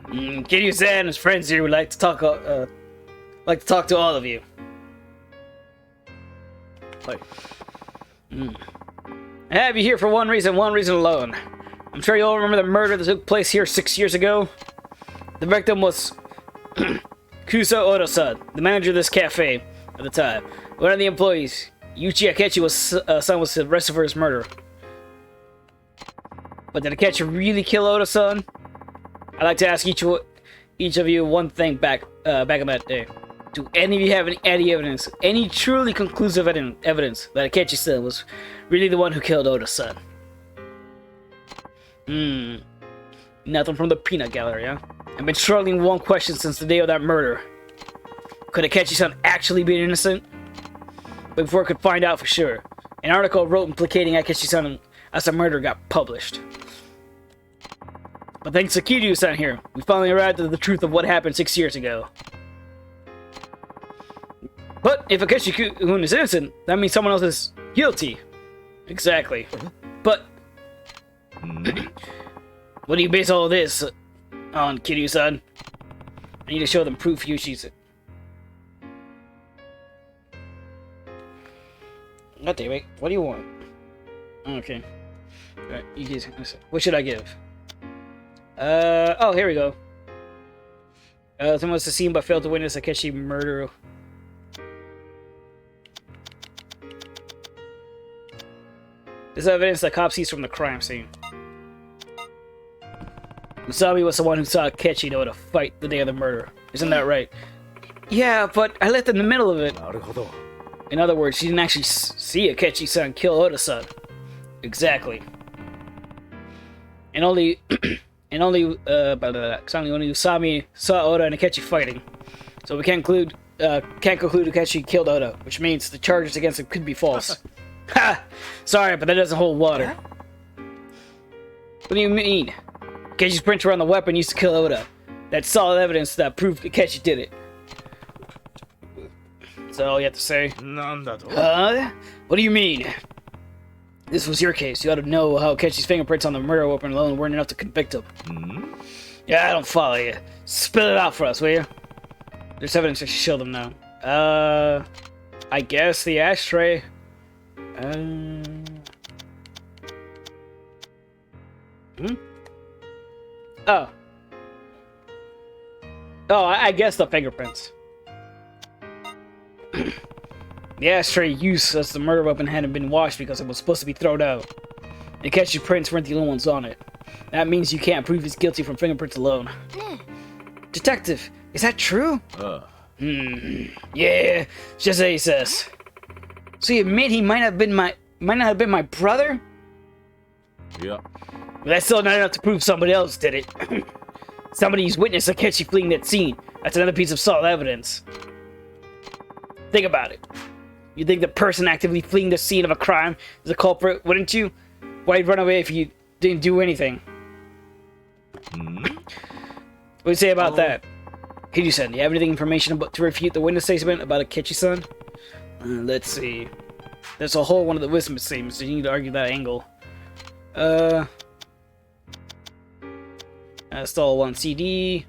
Kiryu-san and his friends here would like to talk to all of you. I have you here for one reason alone. I'm sure you all remember the murder that took place here 6 years ago. The victim was Kusa Oda-san, the manager of this cafe at the time. One of the employees, Yuichi Akechi, was arrested for his murder. But did Akechi really kill Oda-san? I'd like to ask each of you one thing back on that day. Do any of you have any evidence, any truly conclusive evidence that Akechi-san was really the one who killed Oda-san? Nothing from the peanut gallery, huh? I've been struggling with one question since the day of that murder. Could Akechi-san actually be innocent? But before I could find out for sure, an article I wrote implicating Akechi-san as a murderer got published. But thanks to Kiryu-san here, we finally arrived at the truth of what happened 6 years ago. But if Akechi-kun is innocent, that means someone else is guilty. Exactly. But what do you base all of this on, Kiryu-san? I need to show them proof Yushi's it. God damn it. What do you want? Okay. Alright, you guys. What should I give? Oh, here we go. Someone was seen but failed to witness Akechi murder. This is evidence that cops seized from the crime scene. Usami was the one who saw Akechi know to fight the day of the murder. Isn't that right? Yeah, but I left in the middle of it. In other words, she didn't actually see Akechi-san kill Oda-san. Exactly. And only Usami saw Oda and Akechi fighting. So we can't conclude Akechi killed Oda, which means the charges against him could be false. Ha! Sorry, but that doesn't hold water. What do you mean? Akechi's prints were on the weapon used to kill Oda. That's solid evidence that proved Akechi did it. Is that all you have to say? Huh? What do you mean? This was your case. You ought to know how Akechi's fingerprints on the murder weapon alone weren't enough to convict him. Yeah, I don't follow you. Spill it out for us, will you? There's evidence to show them now. I guess the ashtray. Oh. Oh, I guess the fingerprints. The ashtray used as the murder weapon hadn't been washed because it was supposed to be thrown out. Akechi's prints weren't the only ones on it. That means you can't prove he's guilty from fingerprints alone. Detective, is that true? Yeah, just as he says. So you admit he might not have been my brother? Yeah. But that's still not enough to prove somebody else did it. Somebody's witnessed Akechi fleeing that scene. That's another piece of solid evidence. Think about it. You think the person actively fleeing the scene of a crime is a culprit, wouldn't you? Why'd run away if you didn't do anything? What do you say about that? Kiryu-san, do you have anything information to refute the witness statement about Akechi-san? Let's see. There's a whole one of the witness statements, so you need to argue that angle. Stall 1 CD.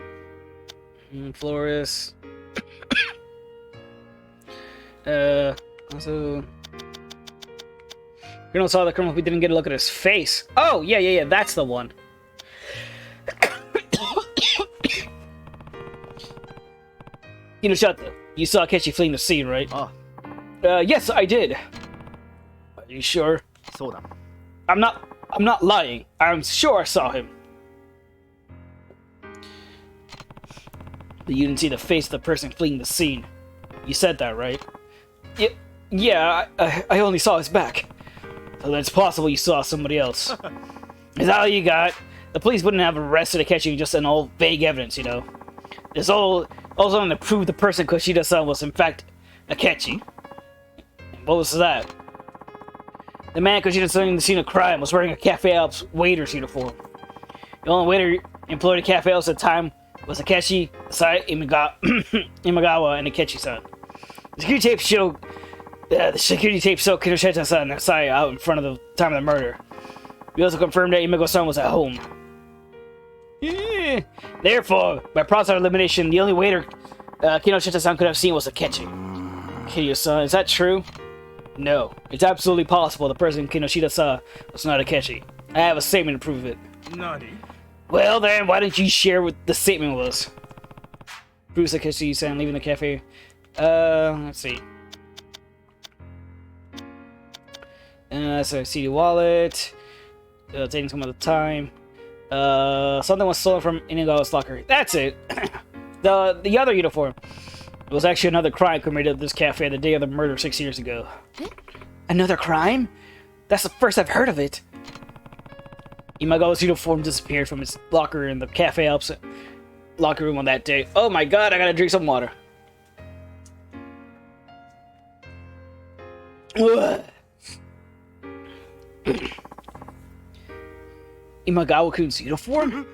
Flores. Also... Colonel saw the criminal, we didn't get a look at his face. Oh, yeah, that's the one. Shut you saw Akechi fleeing the scene, right? Yes, I did. Are you sure? そうだ。 I'm not lying. I'm sure I saw him. But you didn't see the face of the person fleeing the scene. You said that, right? Yeah, I only saw his back. So then it's possible you saw somebody else. Is that all you got? The police wouldn't have arrested Akechi just an old vague evidence, you know. There's also to prove the person Kushida-san was in fact Akechi. What was that? The man Kushida-san in the scene of crime was wearing a Cafe Alps waiter's uniform. The only waiter employed at Cafe Alps at the time was Akechi, Sai, Imagawa, and Akechi-san. The security tapes show Kinoshita-san and Sai out in front of the time of the murder. We also confirmed that Imagawa-san was at home. Therefore, by process of elimination, the only waiter Kinoshita-san could have seen was Akechi. Kiryu-san, is that true? No. It's absolutely possible the person Kinoshita saw was not Akechi. I have a statement to prove it. Nani? Well then, why don't you share what the statement was? Proves Akechi-san leaving the cafe. Let's see. So CD wallet. Taking some of the time. Something was stolen from Inigawa's locker. That's it. The other uniform. It was actually another crime committed at this cafe the day of the murder 6 years ago. Another crime? That's the first I've heard of it. Imagawa's uniform disappeared from his locker in the Cafe Alps locker room on that day. Oh my god, I gotta drink some water. Imagawa-kun's uniform?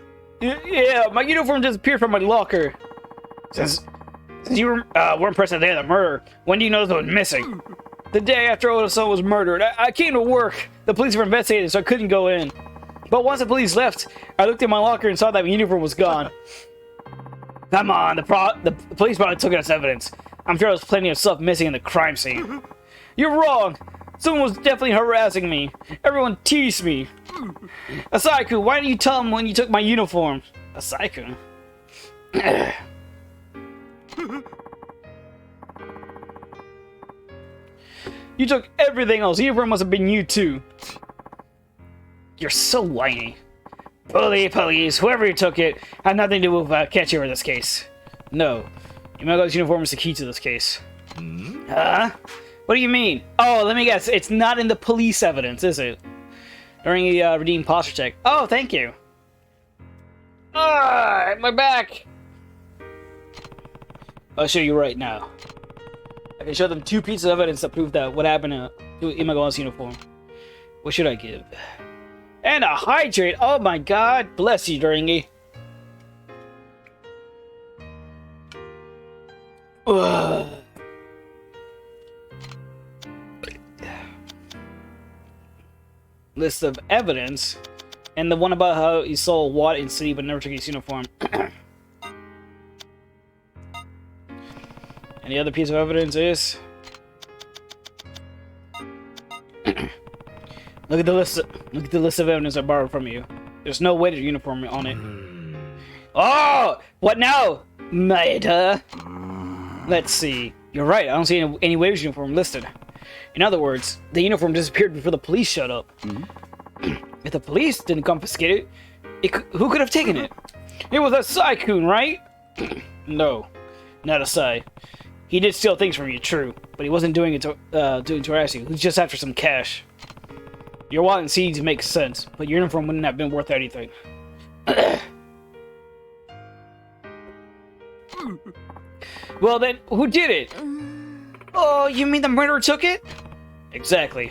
Yeah, my uniform disappeared from my locker. Since you weren't present the day of the murder, when do you know it was missing? The day after Oda-san was murdered. I came to work. The police were investigating, so I couldn't go in. But once the police left, I looked in my locker and saw that my uniform was gone. Come on, the police probably took it as evidence. I'm sure there was plenty of stuff missing in the crime scene. You're wrong. Someone was definitely harassing me. Everyone teased me. Asai-kun, why didn't you tell them when you took my uniform? Asai-kun? You took everything else. The uniform must have been you too. You're so whiny. Police, whoever took it had nothing to do with Akechi in this case. No. Imagawa's uniform is the key to this case. Huh? What do you mean? Oh, let me guess. It's not in the police evidence, is it? During the redeemed posture check. Oh, thank you. Ah, my back. I'll show you right now. I can show them 2 pieces of evidence that prove that what happened to Imagawa's uniform. What should I give? And a hydrate! Oh my god! Bless you, Doringi. Ugh. List of evidence. And the one about how he saw Watt in city but never took his uniform. And the other piece of evidence is... Look at the list of evidence I borrowed from you. There's no weighted uniform on it. Oh! What now, Maeda? Let's see. You're right, I don't see any weighted uniform listed. In other words, the uniform disappeared before the police showed up. If the police didn't confiscate it, who could have taken it? It was Asai-kun, right? No, not Asai. He did steal things from you, true, but he wasn't doing it to harass you. He was just after some cash. Your wallet and seeds make sense, but your uniform wouldn't have been worth anything. Well then, who did it? Oh, you mean the murderer took it? Exactly.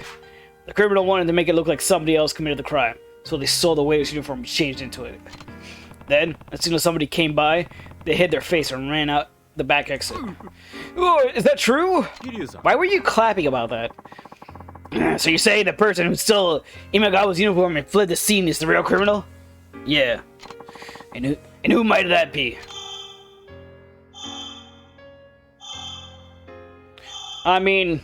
The criminal wanted to make it look like somebody else committed the crime, so they stole the waiter's uniform and changed into it. Then, as soon as somebody came by, they hid their face and ran out the back exit. Oh, is that true? Why were you clapping about that? So you say the person who stole Imagawa's uniform and fled the scene is the real criminal? Yeah. And who might that be? I mean...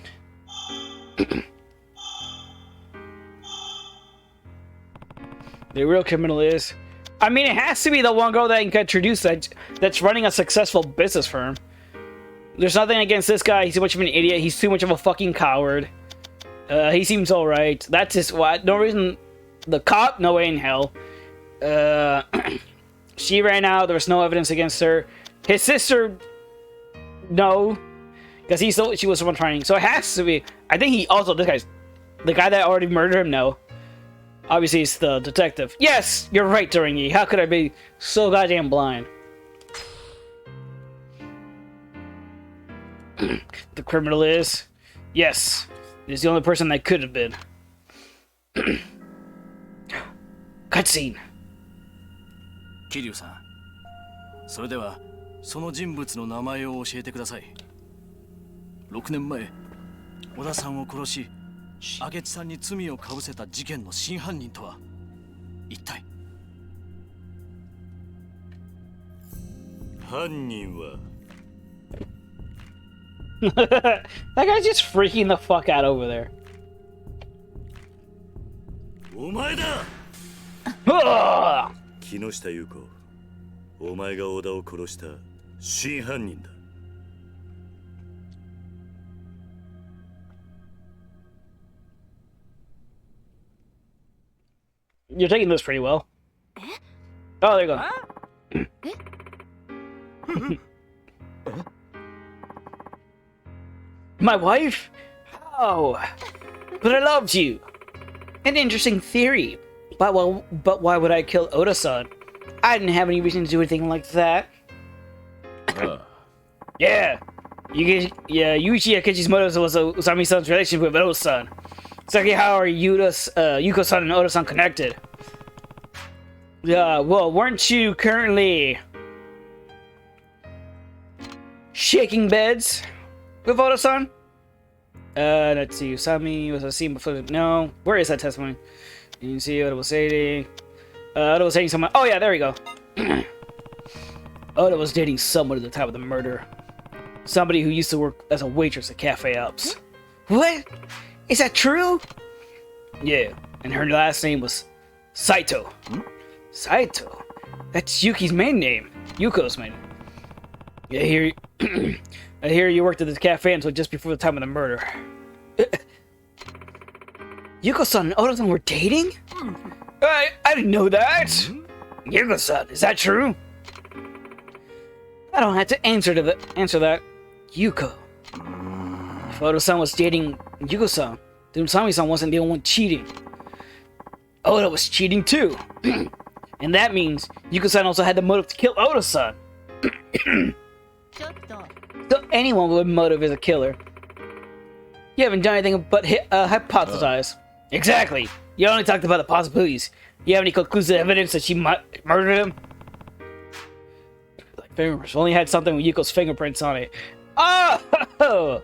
the real criminal is... I mean, it has to be the one girl that can introduce that's running a successful business firm. There's nothing against this guy. He's too much of an idiot. He's too much of a fucking coward. He seems alright. That's his what? No reason. The cop? No way in hell. She ran out. There was no evidence against her. His sister? No. Because she was the one trying. So it has to be. I think he also, the guy that already murdered him, no. Obviously, it's the detective. Yes, you're right, Doringi. How could I be so goddamn blind? The criminal is? Yes. He's the only person that could have been. Cutscene. 桐生さん、それではその人物の名前を教えてください。6年前、小田さんを殺し、明智さんに罪をかぶせた事件の真犯人とは一体。犯人は That guy's just freaking the fuck out over there. お前だ。 Ugh! 木下優子、お前が小田を殺した真犯人だ。You're taking this pretty well. Oh, there you go. My wife? Oh, but I loved you. An interesting theory. But why would I kill Oda-san? I didn't have any reason to do anything like that. Yeah. Yuji Akechi's motive was Usami-san's relationship with Oda-san. Exactly how are Yuko-san and Oda-san connected? Well, weren't you currently shaking beds with Oda-san? Let's see. Usami was seen before. No. Where is that testimony? You can see Oda was dating. Oda was dating someone. Oh, yeah, there we go. Oda was dating someone at the time of the murder. Somebody who used to work as a waitress at Cafe Ops. What? Is that true? Yeah, and her last name was Saito. Saito? That's Yuki's main name. Yuko's main name. Yeah, I hear you worked at this cafe until just before the time of the murder. Yuko-san and Oda-san were dating? I didn't know that! Yuko-san, is that true? I don't have to answer that. Yuko. If Oda-san was dating Yuko-san, then Usami-san wasn't the only one cheating. Oda was cheating too. And that means Yuko-san also had the motive to kill Oda-san. So anyone with motive is a killer. You haven't done anything but hypothesize. Exactly. You only talked about the possibilities. You have any conclusive evidence that she murdered him? Like fingerprints. Only had something with Yuko's fingerprints on it. Oh!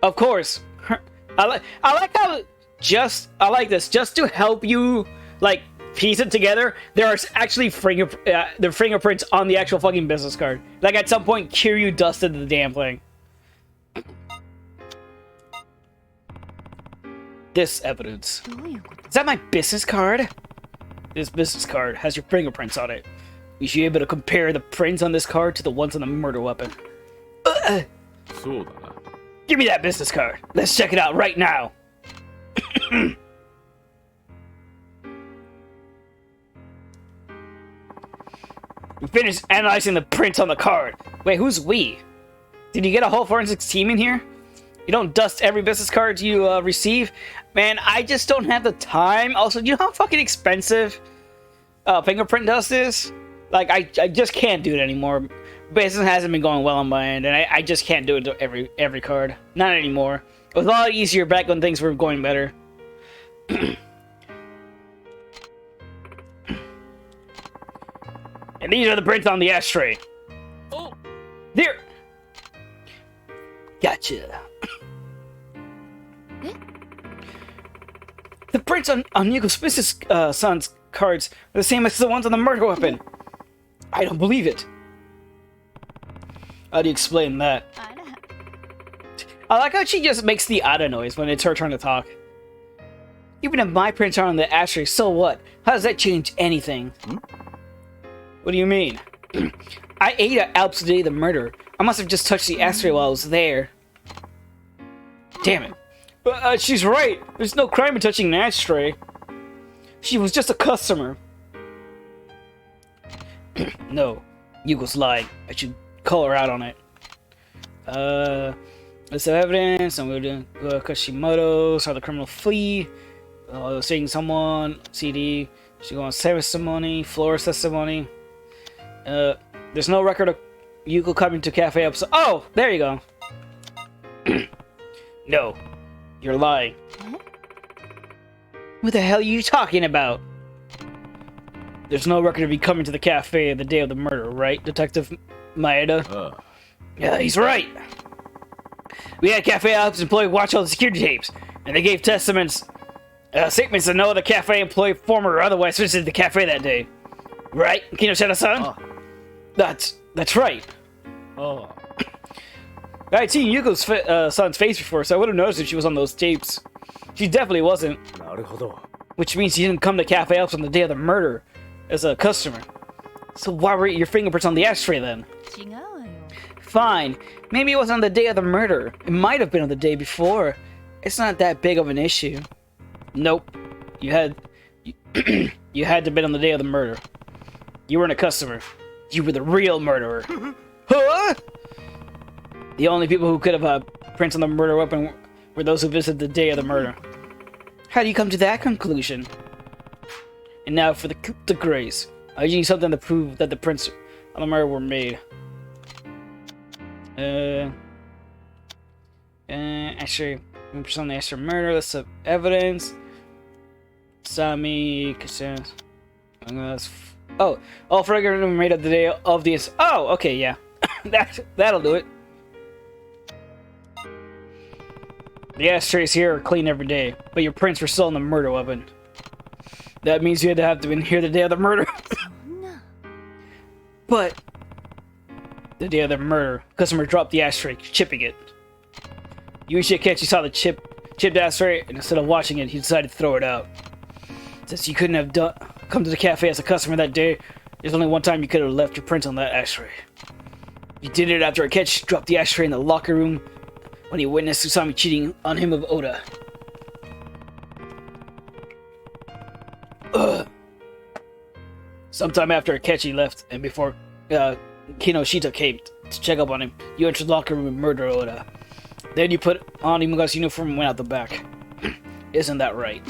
Of course. I like how I like this just to help you like piece it together. There are actually their fingerprints on the actual fucking business card. Like at some point, Kiryu dusted the damn thing. This evidence. Is that my business card? This business card has your fingerprints on it. You should be able to compare the prints on this card to the ones on the murder weapon. Give me that business card. Let's check it out right now. We finished analyzing the prints on the card. Wait, who's we? Did you get a whole forensics team in here? You don't dust every business card you receive? Man, I just don't have the time. Also, do you know how fucking expensive fingerprint dust is? Like, I just can't do it anymore. Business hasn't been going well on my end, and I just can't do it to every card. Not anymore. It was a lot easier back when things were going better. And these are the prints on the ashtray. Oh, There! Gotcha. The prints on Yuko's business son's cards are the same as the ones on the murder weapon. I don't believe it. How do you explain that? I like how she just makes the ada noise when it's her turn to talk. Even if my prints are on the ashtray, so what? How does that change anything? What do you mean? I ate at Alps the day of the murder. I must have just touched the ashtray while I was there. Damn it. She's right. There's no crime in touching an ashtray. She was just a customer. No, Yuko's lying. I should call her out on it. List of evidence. I'm going to Kashimoto. Saw the criminal flee. Seeing someone. CD. She going testimony. Florist testimony. There's no record of Yuko coming to cafe episode. Oh, there you go. No, you're lying. What the hell are you talking about? There's no record of you coming to the cafe the day of the murder, right, Detective Maeda? Yeah, he's right. We had Cafe Alps employee watch all the security tapes, and they gave statements that no other cafe employee, former or otherwise, visited the cafe that day. Right, Kinoshita-san? That's right. I'd seen Yuko's son's face before, so I would have noticed if she was on those tapes. She definitely wasn't. Which means she didn't come to Cafe Alps on the day of the murder as a customer. So why were your fingerprints on the ashtray then? Fine. Maybe it wasn't on the day of the murder. It might have been on the day before. It's not that big of an issue. Nope. You had to have been on the day of the murder. You weren't a customer. You were the real murderer. Huh? The only people who could have prints on the murder weapon were those who visited the day of the murder. How do you come to that conclusion? And now for the coup de grace. I need something to prove that the prints on the murder were made. Actually, on the extra murder, list of evidence. Sami, Kasen. All fragments were made of the day of the. Oh, okay, yeah. That'll do it. The ashtrays here are clean every day, but your prints were still on the murder weapon. That means you had to have been here the day of the murder. But the day of the murder, customer dropped the ashtray, chipping it. Yuichi Akechi saw the chipped ashtray, and instead of washing it, he decided to throw it out. Since you couldn't have come to the cafe as a customer that day, there's only one time you could have left your print on that ashtray. You did it after Akechi dropped the ashtray in the locker room when he witnessed Usami cheating on him of Oda. Sometime after Akechi left and before Kinoshita came to check up on him, you entered the locker room and murdered Oda. Then you put on Imuga's uniform and went out the back. Isn't that right?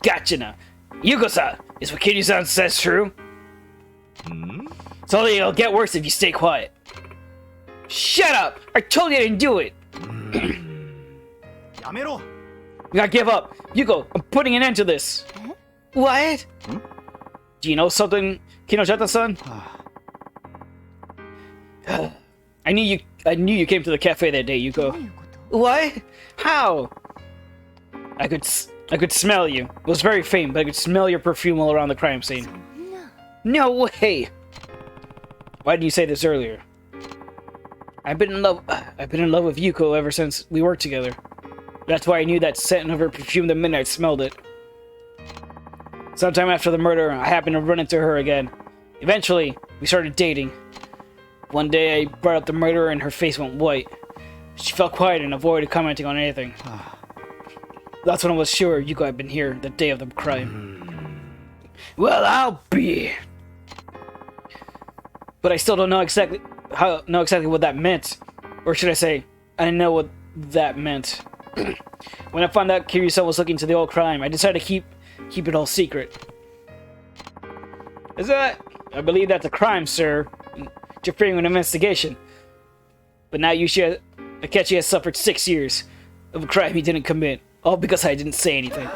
Gotcha now. Yuko-san, is what Kiryu-san says true? It's only it'll get worse if you stay quiet. Shut up! I told you I didn't do it! You gotta give up. Yuko, I'm putting an end to this. What? Do you know something, Kinoshita-san? I knew you came to the cafe that day, Yuko. What? How? I could smell you. It was very faint, but I could smell your perfume all around the crime scene. No way! Why didn't you say this earlier? I've been in love with Yuko ever since we worked together. That's why I knew that scent of her perfume the minute I smelled it. Sometime after the murder, I happened to run into her again. Eventually, we started dating. One day, I brought up the murder and her face went white. She felt quiet and avoided commenting on anything. That's when I was sure Yuko had been here the day of the crime. Well, I'll be. But I still don't know exactly what that meant. Or should I say, I didn't know what that meant. When I found out Kiryu-san was looking into the old crime, I decided to keep it all secret. Is that? I believe that's a crime, sir. Interfering with an investigation. But now Akechi has suffered 6 years of a crime he didn't commit. All because I didn't say anything.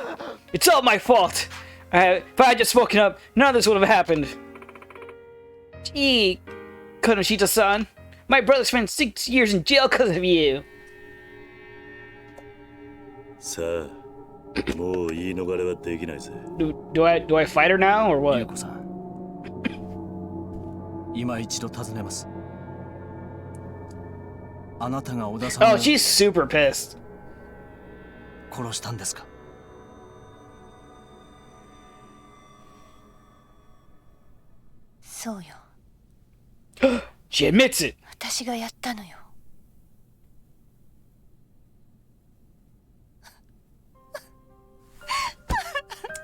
It's all my fault! If I had just spoken up, none of this would have happened. Gee, Kinoshita-san. My brother spent 6 years in jail because of you. さあ、もう言い逃れはできないぜ。Do I fight her now or what? 優子さん、今一度尋ねます。あなたが小田さんを Oh, she's super pissed. 殺したんですか？そうよ。 She admits it. 私がやったのよ。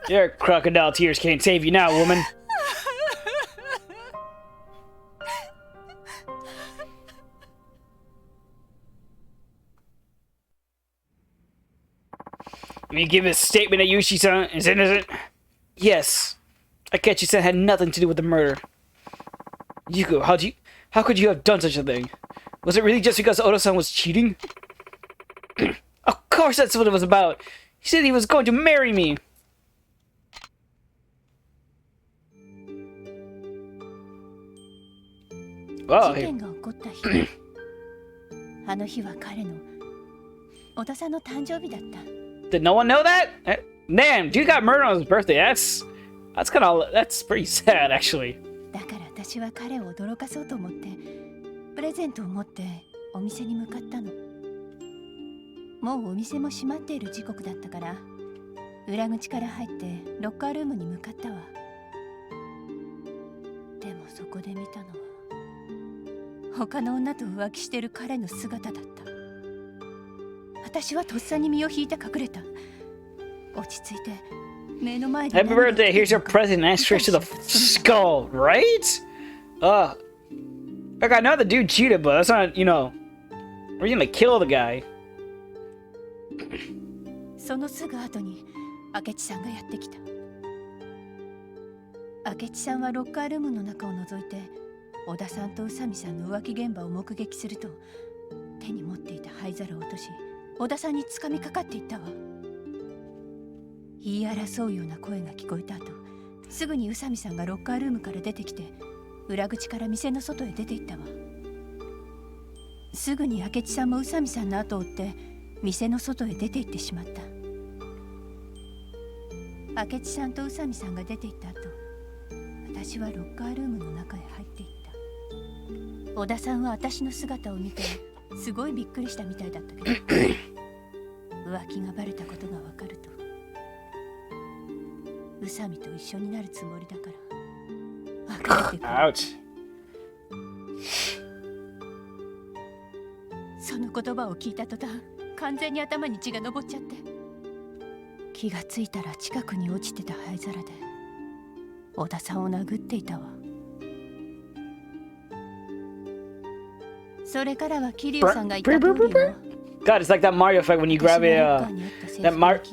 Your crocodile tears can't save you now, woman. Will you give a statement that Yushi-san is innocent? Yes. Akechi-san had nothing to do with the murder. Yuko, how could you have done such a thing? Was it really just because Oda-san was cheating? Of course that's what it was about. He said he was going to marry me. Wow. 事件が起こった日、あの日は彼の小田さんの誕生日だった。 Did no one know that? Damn, dude got murdered on his birthday. That's pretty sad, actually. だから私は彼を驚かそうと思ってプレゼントを持ってお店に向かったの。もうお店も閉まっている時刻だったから裏口から入ってロッカールームに向かったわ。でもそこで見たのは他の女と浮気してる彼の姿だった。私はとっさに身を引いて隠れた。落ち着いて目の前で Happy birthday, here's your present. Nice straight to the skull, right? Like, I know the dude cheated, but that's not, you know, we're gonna kill the guy. そのすぐ後に明智さんがやってきた。明智さんはロッカールームの中を覗いて小田さんと宇佐美さんの浮気現場を目撃すると手に持っていた灰皿を落とし小田さんに掴みかかっていったわ。言い争うような声が聞こえた後すぐに宇佐美さんがロッカールームから出てきて裏口から店の外へ出て行ったわ。すぐに明智さんも宇佐美さんの後を追って店の外へ出て行ってしまった。明智さんと宇佐美さんが出て行った後私はロッカールームの中へ入っていった。小田さんは私の姿を見てすごいびっくりしたみたいだったけど浮気がバレたことが分かると宇佐美と一緒になるつもりだから別れてくれ。Ouch. その言葉を聞いた途端完全に頭に血が上っちゃって気がついたら近くに落ちてた灰皿で小田さんを殴っていたわ。それからは桐生さんが言った通りよ。 God, it's like that Mario effect when you grab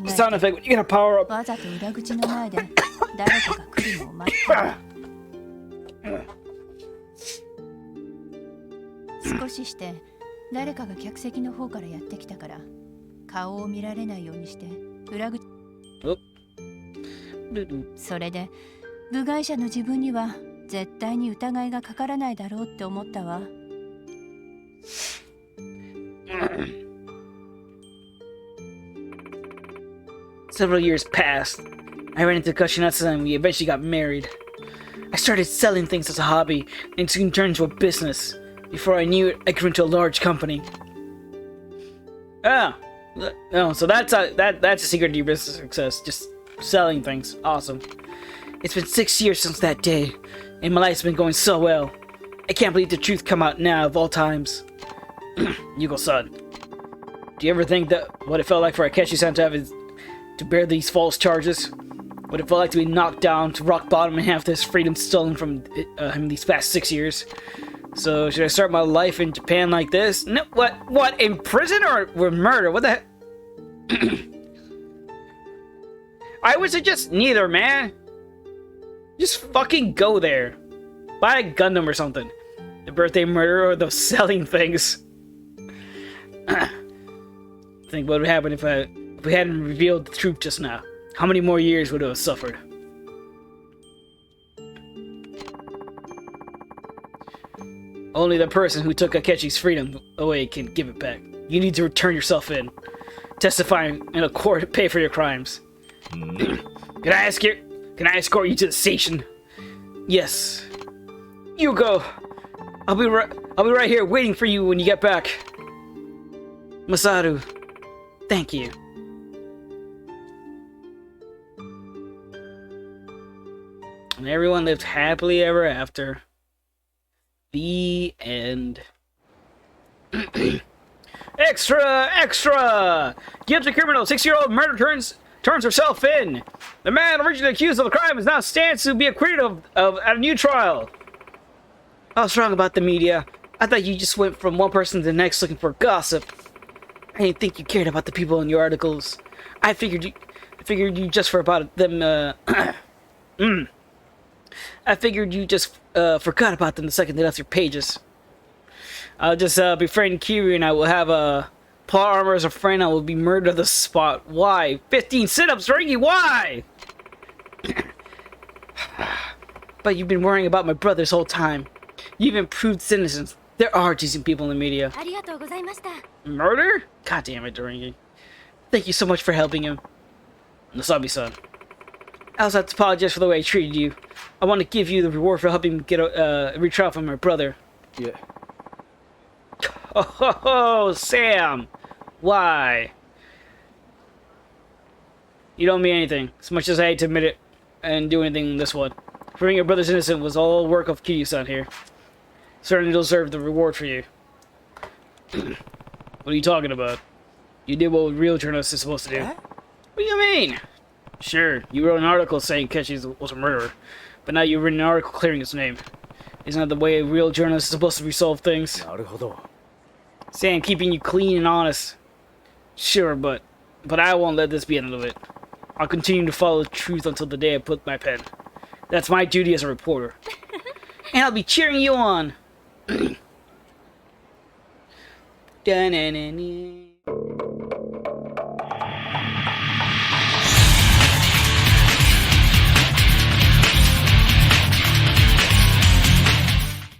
sound effect when you get a power up. わざと裏口の前で誰かが来るのを待ってた。少しして誰かが客席の方からやってきたから顔を見られないようにして裏口。それで部外者の自分には絶対に疑いがかからないだろうって思ったわ。Several years passed. I ran into Kashinatsu and we eventually got married. I started selling things as a hobby and it soon turned into a business. Before I knew it, I grew into a large company. Ah, no, so that's a secret to your business success. Just selling things. Awesome. It's been 6 years since that day, and my life's been going so well. I can't believe the truth come out now of all times. Yuko-san, do you ever think that what it felt like for Akechi-san to bear these false charges? What it felt like to be knocked down to rock bottom and have this freedom stolen from him these past 6 years? So should I start my life in Japan like this? No, what? In prison or with murder? What the heck? I would suggest neither, man. Just fucking go there. Buy a Gundam or something. The birthday murder or the selling things. Think what would happen if we hadn't revealed the truth just now. How many more years would it have suffered? Only the person who took Akechi's freedom away can give it back. You need to return yourself in. Testifying in a court to pay for your crimes. Can I escort you to the station? Yes. You go. I'll be right here waiting for you when you get back. Masaru, thank you. And everyone lived happily ever after. The end. Extra! Extra! Guilty criminal, 6-year-old murder turns herself in. The man originally accused of the crime is now stands to be acquitted of at a new trial. I was wrong about the media. I thought you just went from one person to the next looking for gossip. I didn't think you cared about the people in your articles. I figured you just forgot about them. I figured you just forgot about them the second they left your pages. I'll just befriend Kiryu and I will have Paul Armor as a friend. I will be murdered on the spot. Why? 15 sit-ups, Ringy. Why? But you've been worrying about my brother this whole time. You've been proved his innocence. There are decent people in the media. Murder? God damn it, Doringi. Thank you so much for helping him. Nasabi-san. I also have to apologize for the way I treated you. I want to give you the reward for helping me get a retrial from my brother. Yeah. Oh, Sam! Why? You don't mean anything, as much as I hate to admit it and do anything in this one. Proving your brother's innocent was all work of Kiryu-san here. Certainly deserve the reward for you. What are you talking about? You did what real journalists are supposed to do. What do you mean? Sure, you wrote an article saying Akechi was a murderer, but now you've written an article clearing his name. Isn't that the way a real journalist is supposed to resolve things? Sam, keeping you clean and honest. Sure, but I won't let this be the end of it. I'll continue to follow the truth until the day I put my pen. That's my duty as a reporter. And I'll be cheering you on. Da-na-na-na.